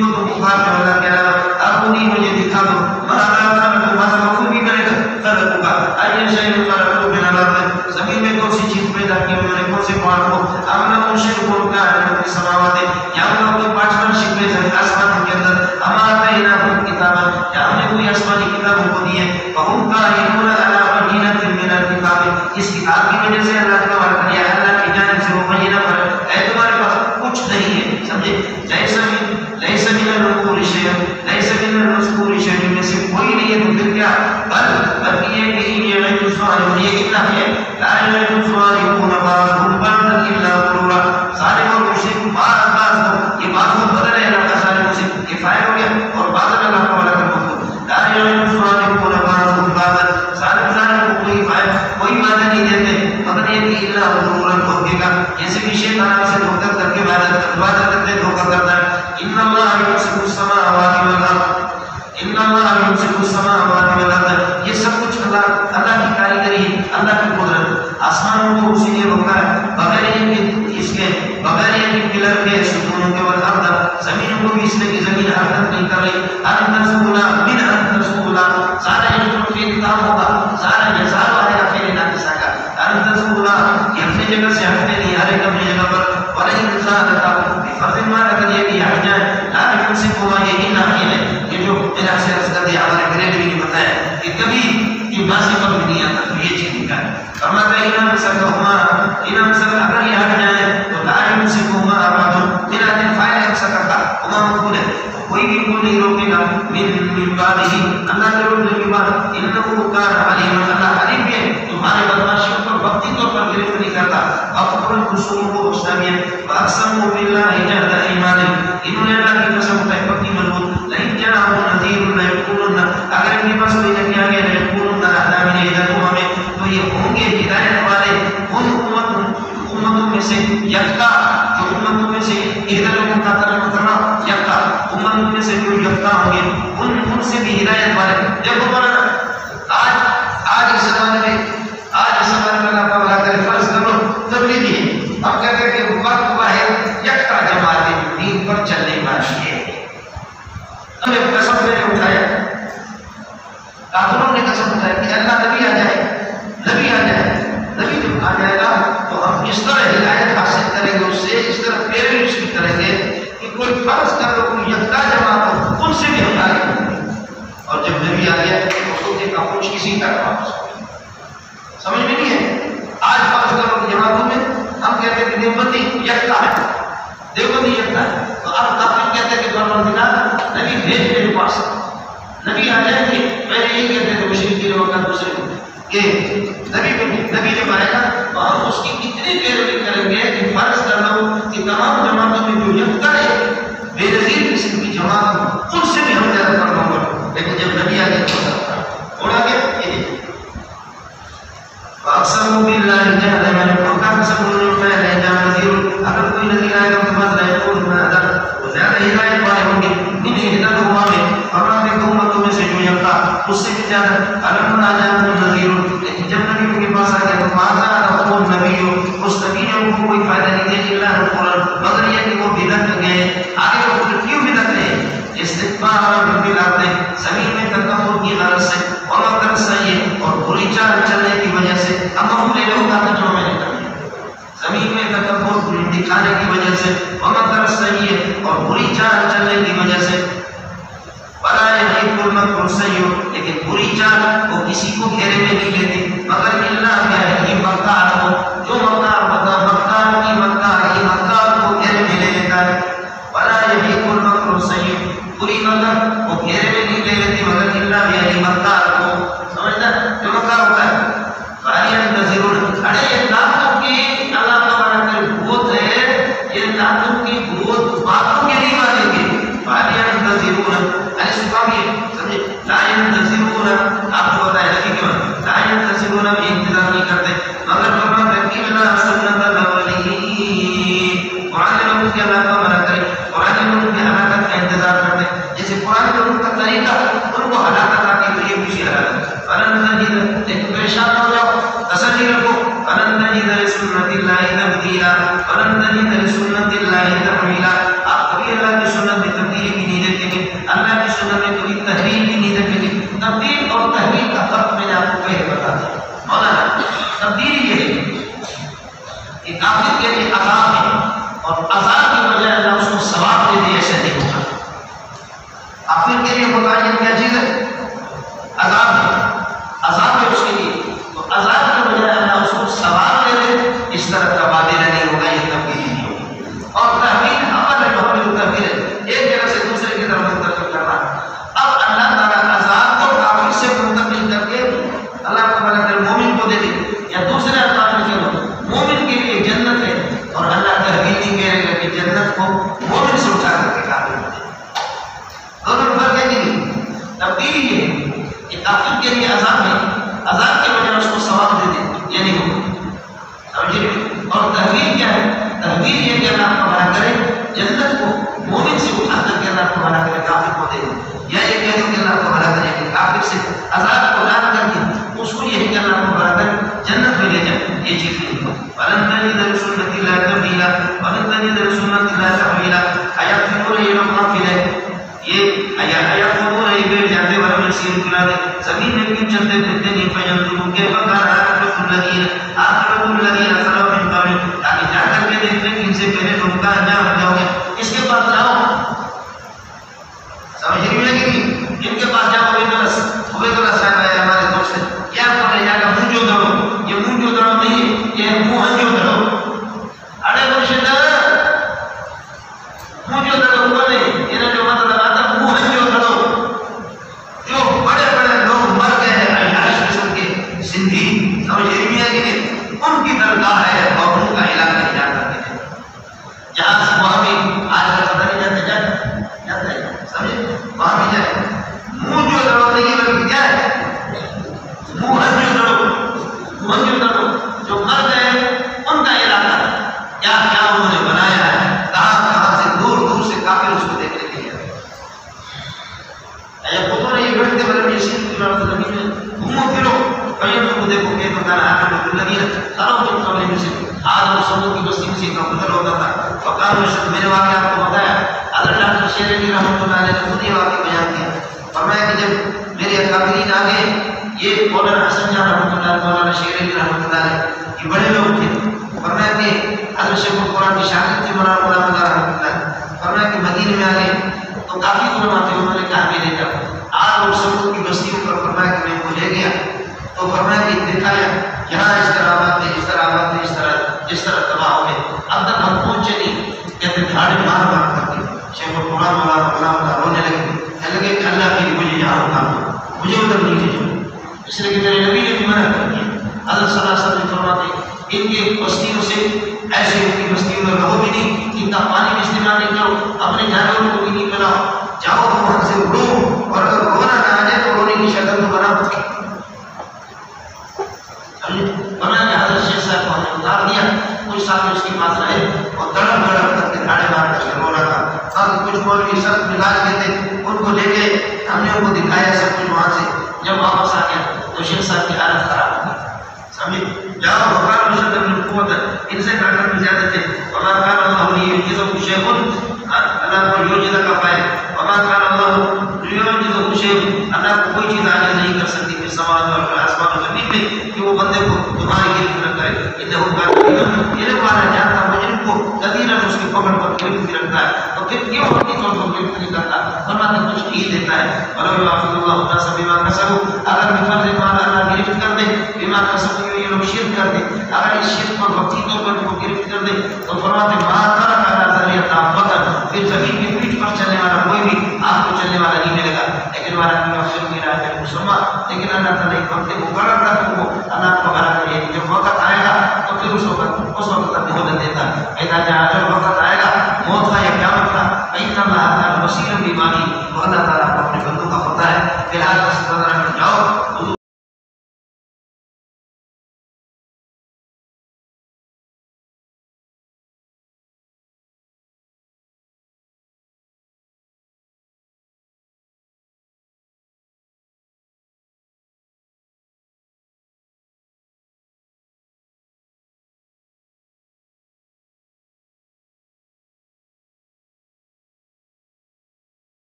کو تم پکارتے ہو اللہ کے علاوہ، اب انہیں مجھے دکھا دو، مخلوق بھی کرے گا خلق کا ائی شیء خلق من الارض، زمین میں کون سی چیز پیدا کی انہوں نے، کون سے پہاڑ کو، امن شرک کا ہے في السماوات، یا ان لوگوں کے پارٹنرشپ میں آسمان کے اندر، ہمارا بینہم کتابا، یا ہم نے کوئی آسمانی کتابوں کو دی ہے، وہم قائلون علی بینۃ من الکتاب، اس کتاب کی وجہ سے اللہ کا وعدہ کیا ہے اللہ کی جانب سے وہ بینہ پر ہے، تمہارے پاس کچھ نہیں ہے، سمجھے، لیس من الامور شیء، لیس من المذکور شیء، میں سے کوئی نہیں ہے، تو پھر کیا، بلکہ یہ کہ یہ غیب الصالحون، یہ کتنا ہے، لا غیب الصالحون بعضهم بعضا الا غرورا، ظالم اور مشرک بعض یہ بات کو بدل ہے، اللہ کا ظالم سے کفایت ہو گیا، اور بعض اللہ کا وعدہ کرتا، لا غیب الصالحون بعضهم بعضا، ظالم کو کوئی فائدہ کوئی وعدہ نہیں دیتے، مگر یہ کہ الا غرورا دھوکے کا، جیسے کہ شیطان سے دھوکہ کر کے وعدہ کرتے دھوکہ کرتا ہے، ان اللہ یمسک السماوات والارض، ان اللہ یمسک السماوات والارض، یہ سب کچھ اللہ کی کاریگری ہے، اللہ کی قدرت، آسمانوں کو اسی نے روکا ہے بغیر اس کے بغیر یہ پلر کے ستونوں کے والارض، زمینوں کو بھی اس نے کی زمین حرکت نہیں کر رہی، ان تسولا من ان تسولا، سارا یہ جو انتظام ہوگا، سارا یہ سارا ہے اپنے ناقصہ کا، ان تسولا یہ اپنی جگہ سے ہٹتے نہیں، ہر ایک اپنی جگہ پر، ولئن زادتا بفرض ما لکن یہ بھی ہٹ جائے، لا یمسکہما، یہی نافی ہے، یہ جو میرا سے عرض کر دیا ہمارے گریڈ بھی نہیں بتایا کہ کبھی یہ باسی پر بھی نہیں آتا، تو یہ چیز نکال فرماتا ہے انہاں مسکہما، انہاں مسک اگر یہ ہٹ جائے تو لا یمسکہما احد، میرا دل فائل ہے مسکتا ہما مقبول ہے، کوئی بھی کو نہیں روکے گا، من بعدہ اللہ کے روکنے کے بعد، انہو کان علیم، اللہ علیم بھی ہے، تمہارے بدماشیوں پر وقتی طور پر گرفت نہیں کرتا، اقبل خصوم کو بخشتا بھی ہے، فاقسموا باللہ جہد ایمانہم، انہوں نے اللہ کی قسم اٹھائی پکی مضبوط، لئن جاءہم نذیر لیکونن، اگر ان کے پاس کوئی نبی آ گیا لیکونن اہدی من الامم، تو یہ ہوں گے ہدایت والے ان امتوں میں سے یکتا، جو امتوں میں سے لوگوں کا ترجمہ کرنا یکتا، امتوں میں سے جو یکتا ہوں گے ان سے بھی ہدایت والے، دیکھو مولانا آج اس زمانے میں اللہ کا وعدہ کرے، فرض کرو تبلیغی ہے، اب کیا کہ وقت ہوا ہے یکتا جماعت دین پر چلنے والی ہے، ہم نے قسم میں اٹھایا، کافروں نے قسم اٹھایا کہ اللہ نبی آ جائے، نبی جب آ جائے گا تو ہم اس طرح ہدایت حاصل کریں گے، اس سے اس طرح پیروی اس کی کریں گے کہ کوئی فرض کر لو کوئی یکتا جماعت ہو ان سے بھی ہم آگے بڑھیں گے، اور جب نبی آ گیا تو سوچے کا کچھ کسی کا سمجھ میں نہیں ہے، آج فرض کرو کہ جماعتوں میں ہم کہتے ہیں کہ دیوبندی یکتا ہے، دیوبندی یکتا ہے، تو اب کافر کہتے ہیں کہ پروردگار نبی بھیج میرے پاس، نبی آ جائیں گے، پہلے یہ کہتے تھے مشرک کے لوگ دوسرے کہ نبی جب آئے گا تو ہم اس کی اتنی پیروی کریں گے کہ فرض کر لو کہ تمام جماعتوں میں جو یکتا ہے بے نظیر قسم کی جماعت ان سے بھی ہم زیادہ کر لوں گا، لیکن جب نبی آ گیا تو تھوڑا گیا یہ اقسم باللہ جہد ایمانہم، کا قسم انہوں نے اٹھایا ہے جہاں نذیر، اگر کوئی نذیر آئے گا تو بس لا یکون وہ زیادہ ہدایت والے ہوں گے، انہیں ہدایت ہوا میں فرمان کے امتوں میں سے جو یکتا اس سے بھی زیادہ، اگر نہ جاءہم نذیر، لیکن جب نبی ان کے پاس آ گیا تو ما زادہم النبی، اس نبی نے ان کو کوئی فائدہ نہیں دیا الا نفورا، مگر یہ کہ وہ بدعت گئے، آگے وہ کیوں بدعت گئے، استکبارا فی الارض، زمین میں تکبر کی غرض سے، ومکر السیئ، اور بری چال چلنے کی وجہ سے، اب مفعول لہو کا ترجمہ میں نے کر دیا، زمین میں تکبر دکھانے کی وجہ سے، ومکر السیئ، اور بری چال چلنے کی وجہ سے، ولا یحیق المکر السیئ، لیکن بری چال وہ کسی کو گھیرے میں نہیں لیتی، مگر الا یحیق مکار کو، جو مکار ہوتا مکار کی مکاری مکار کو گھیرے میں لے لیتا ہے، ولا یحیق المکر السیئ، بری مکر وہ گھیرے میں نہیں لے لیتی مگر الا یحیق مکار کو، سمجھتا جو مکار ہوتا ہے، فعلی نذیرون، اڑے یہ ناتوں کی اللہ تعالیٰ کے بہت ہے، یہ ناتوں کی بہت باتوں کے نہیں مانیں گے، فعلی نذیرون، ينتظرون بھی انتظار نہیں کرتے مگر فرماتے ہیں کہ لا سنت الاولین قرآن لوگوں کی اللہ کا منع کرے قرآن لوگوں کی ہلاکت کا انتظار کرتے جیسے قرآن لوگوں کا طریقہ ان کو ہلاکت آتی تو یہ پیچھے ہلاکت فلن تجد لیکن پریشان ہو جاؤ تسلی رکھو فلن تجد لسنت اللہ تبدیلا فلن تجد لسنت اللہ تحویلا آپ کبھی اللہ کی سنت میں تبدیلی بھی نہیں دیکھیں گے اللہ کی سنت میں کبھی تحریف بھی نہیں دیکھیں گے تبدیل اور تحریف کا فرق میں نے آپ کو پہلے بتا دیا مولانا تبدیلی یہ ہے کہ کافر کے لیے عذاب ہے اور عذاب کی بجائے اللہ اس کو ثواب دے دے ایسا نہیں ہوگا کافر کے لیے ہوتا ہے کیا چیز ہے عذاب ہے اس کے لیے تو عذاب کی بجائے اللہ اس کو ثواب دے دے اس طرح تبادلہ نہیں ہوگا یہ تبدیلی نہیں ہوگی اور تحویل عمل ہے محمد تحویل ہے ایک جگہ سے دوسرے کی طرف منتقل کرنا اب اللہ تعالیٰ عذاب کو کافر سے منتقل کر کے اللہ کو بنا کر مومن کو دے دے یا دوسرے الفاظ میں چلو مومن کے لیے جنت ہے اور اللہ تحویل نہیں کہے گا کہ جنت کو مومن سے اٹھا کر کے کافر دے دونوں میں فرق ہے کہ نہیں تبدیلی یہ ہے کہ کافر کے لیے عذاب ہے عذاب کے بجائے اس کو ثواب دے دے یہ نہیں ہوگا سمجھے اور تحویل کیا ہے تحویل یہ کہ اللہ کو بنا کرے جنت کو مومن سے اٹھا کر کے اللہ کو بنا کرے کافر کو دے دے یا یہ کہہ دو کہ اللہ کو بنا کرے کہ کافر سے عذاب کو لانا کر کے اس کو یہی کہ اللہ کو بنا کر جنت میں لے جائے یہ چیز نہیں فلن تجد لسنت اللہ تبدیلا فلن تجد لسنت اللہ تحویلا آیات میں یہ لوگ غافل ہے یہ آیات میں یہ بیٹھ جاتے ورم یسیر کلا دے زمین میں کیوں چلتے پھرتے نہیں فینظروا کیف کان عاقبۃ الذین خلوا من قبلہم تاکہ جا کر کے دیکھ لیں کہ ان سے پہلے لوگ کا انجام ہو جاؤ گے اس کے پاس جاؤ سمجھ رہی ہے کہ نہیں ان کے پاس جاؤ عبیداللہ صاحب ہے ہمارے دوست ہیں کیا بولے جا کر منہ جو دڑو یہ منہ جو دڑو نہیں یہ منہ جو دڑو اڑے مرشد منہ جو دڑو بولے انہیں جو مطلب آتا منہ جو دڑو جو بڑے بڑے لوگ مر گئے ہیں عیاش قسم کے سندھی سمجھ رہی ہے کہ نہیں ان کی درگاہ ہے اور ان کا علاقہ جا کرتے ہیں جہاں سے وہاں بھی آج کا پتہ نہیں جاتا ہے سمجھے وہاں بھی جائے منہ جو دڑو نہیں بلکہ کیا ہے منہ جو دڑو جو مر گئے ان کا علاقہ کیا کیا انہوں نے بنایا ہے کہاں سے دور دور سے کافر اس کو دیکھنے کے لیے خودوں نے یہ بیٹھتے بلے میں اسی زمین میں گھومو پھرو کہیں تو دیکھو کہ تو کہنا عاقبۃ الذین خلوا من قبلہم سے آج اور سمود کی بستی میں سے کا قتل ہوتا تھا وقالوا اشد میں نے واقعہ آپ کو بتایا حضرت ڈاکٹر شیر علی رحمۃ اللہ علیہ نے خود یہ واقعہ بیان کیا فرمایا کہ جب میرے اکابرین آگے یہ مولانا حسن جان رحمۃ اللہ علیہ مولانا شیر علی رحمۃ اللہ علیہ یہ بڑے لوگ تھے فرمایا کہ حضرت شیخ القرآن کی شاگرد تھے مولانا غلام اللہ رحمۃ اللہ فرمایا کہ مدینے میں آگے تو کافی علماء تھے انہوں نے کہا کہ لے جاؤ آج اور سمود کی بستیوں پر فرمایا کہ میں کو لے گیا تو فرمایا کہ دکھایا یہاں اس طرح آباد تھے اس طرح آباد تھے جس طرح تباہ ہو گئے اب تک ہم پہنچے نہیں کہتے دھاڑے مار کرتے شیخ القرآن مولانا غلام اللہ رونے لگے کہنے لگے کہ اللہ کے لیے مجھے یہاں اٹھا مجھے ادھر نہیں لے جاؤ اس لیے کہ میرے نبی نے بھی منع کر دیا حضرت صلی اللہ علیہ وسلم فرماتے ان کی بستیوں سے ایسے ان کی بستیوں میں رہو بھی نہیں ان کا پانی بھی استعمال نہیں کرو اپنے جانوروں کو بھی نہیں پلاؤ جاؤ تو وہاں سے اڑو اور اگر رونا نہ آ جائے تو رونے کی شکل تو بنا سکے بنا کہ حضرت شیخ صاحب کو ہم نے اتار دیا کچھ ساتھ اس کے پاس رہے اور دڑم کر کے دھاڑے مار کر کے رونا تھا باقی کچھ مولوی سب ملاج کے تھے ان کو لے کے ہم نے ان کو دکھایا سب کچھ وہاں سے جب واپس آ گیا تو شیخ صاحب کی حالت خراب ہو گئی سمجھے جاؤ وقال مشد من قوت ان سے طاقت میں زیادہ تھے وما كان الله ليعجزه شيء اللہ کو یوجد کا پائے وما كان الله ليعجزه شيء اللہ کو کوئی چیز عاجز نہیں کر سکتی کہ سماوات اور آسمان و زمین میں کہ وہ بندے کو تمہاری گرفت نہ کرے انه كان یہ ہمارا جانتا مجرم کو قدیرا اس کی پکڑ پر گرفت رکھتا ہے تو پھر کیوں اپنی طور پر گرفت نہیں کرتا فرماتا کچھ نہیں دیتا ہے ولو يعاقب الله الناس بما كسبوا اگر بفرض مال اللہ گرفت کر دے بما كسبوا یہ لوگ شرک کر دے اگر اس شرک پر وقتی طور پر کو گرفت کر دے تو فرماتے ما ترک على ذریعہ تعبتا پھر زمین کی پیٹھ پر چلنے والا کوئی بھی آپ کو چلنے والا نہیں ملے گا لیکن ہمارا مفسر میرا ہے مسلمان لیکن اللہ تعالیٰ ایک وقت مقرر رکھتا کو اللہ کو بنا کر جب وقت آئے گا تو پھر اس وقت تک مہلت دیتا ہے اذا جاء وقت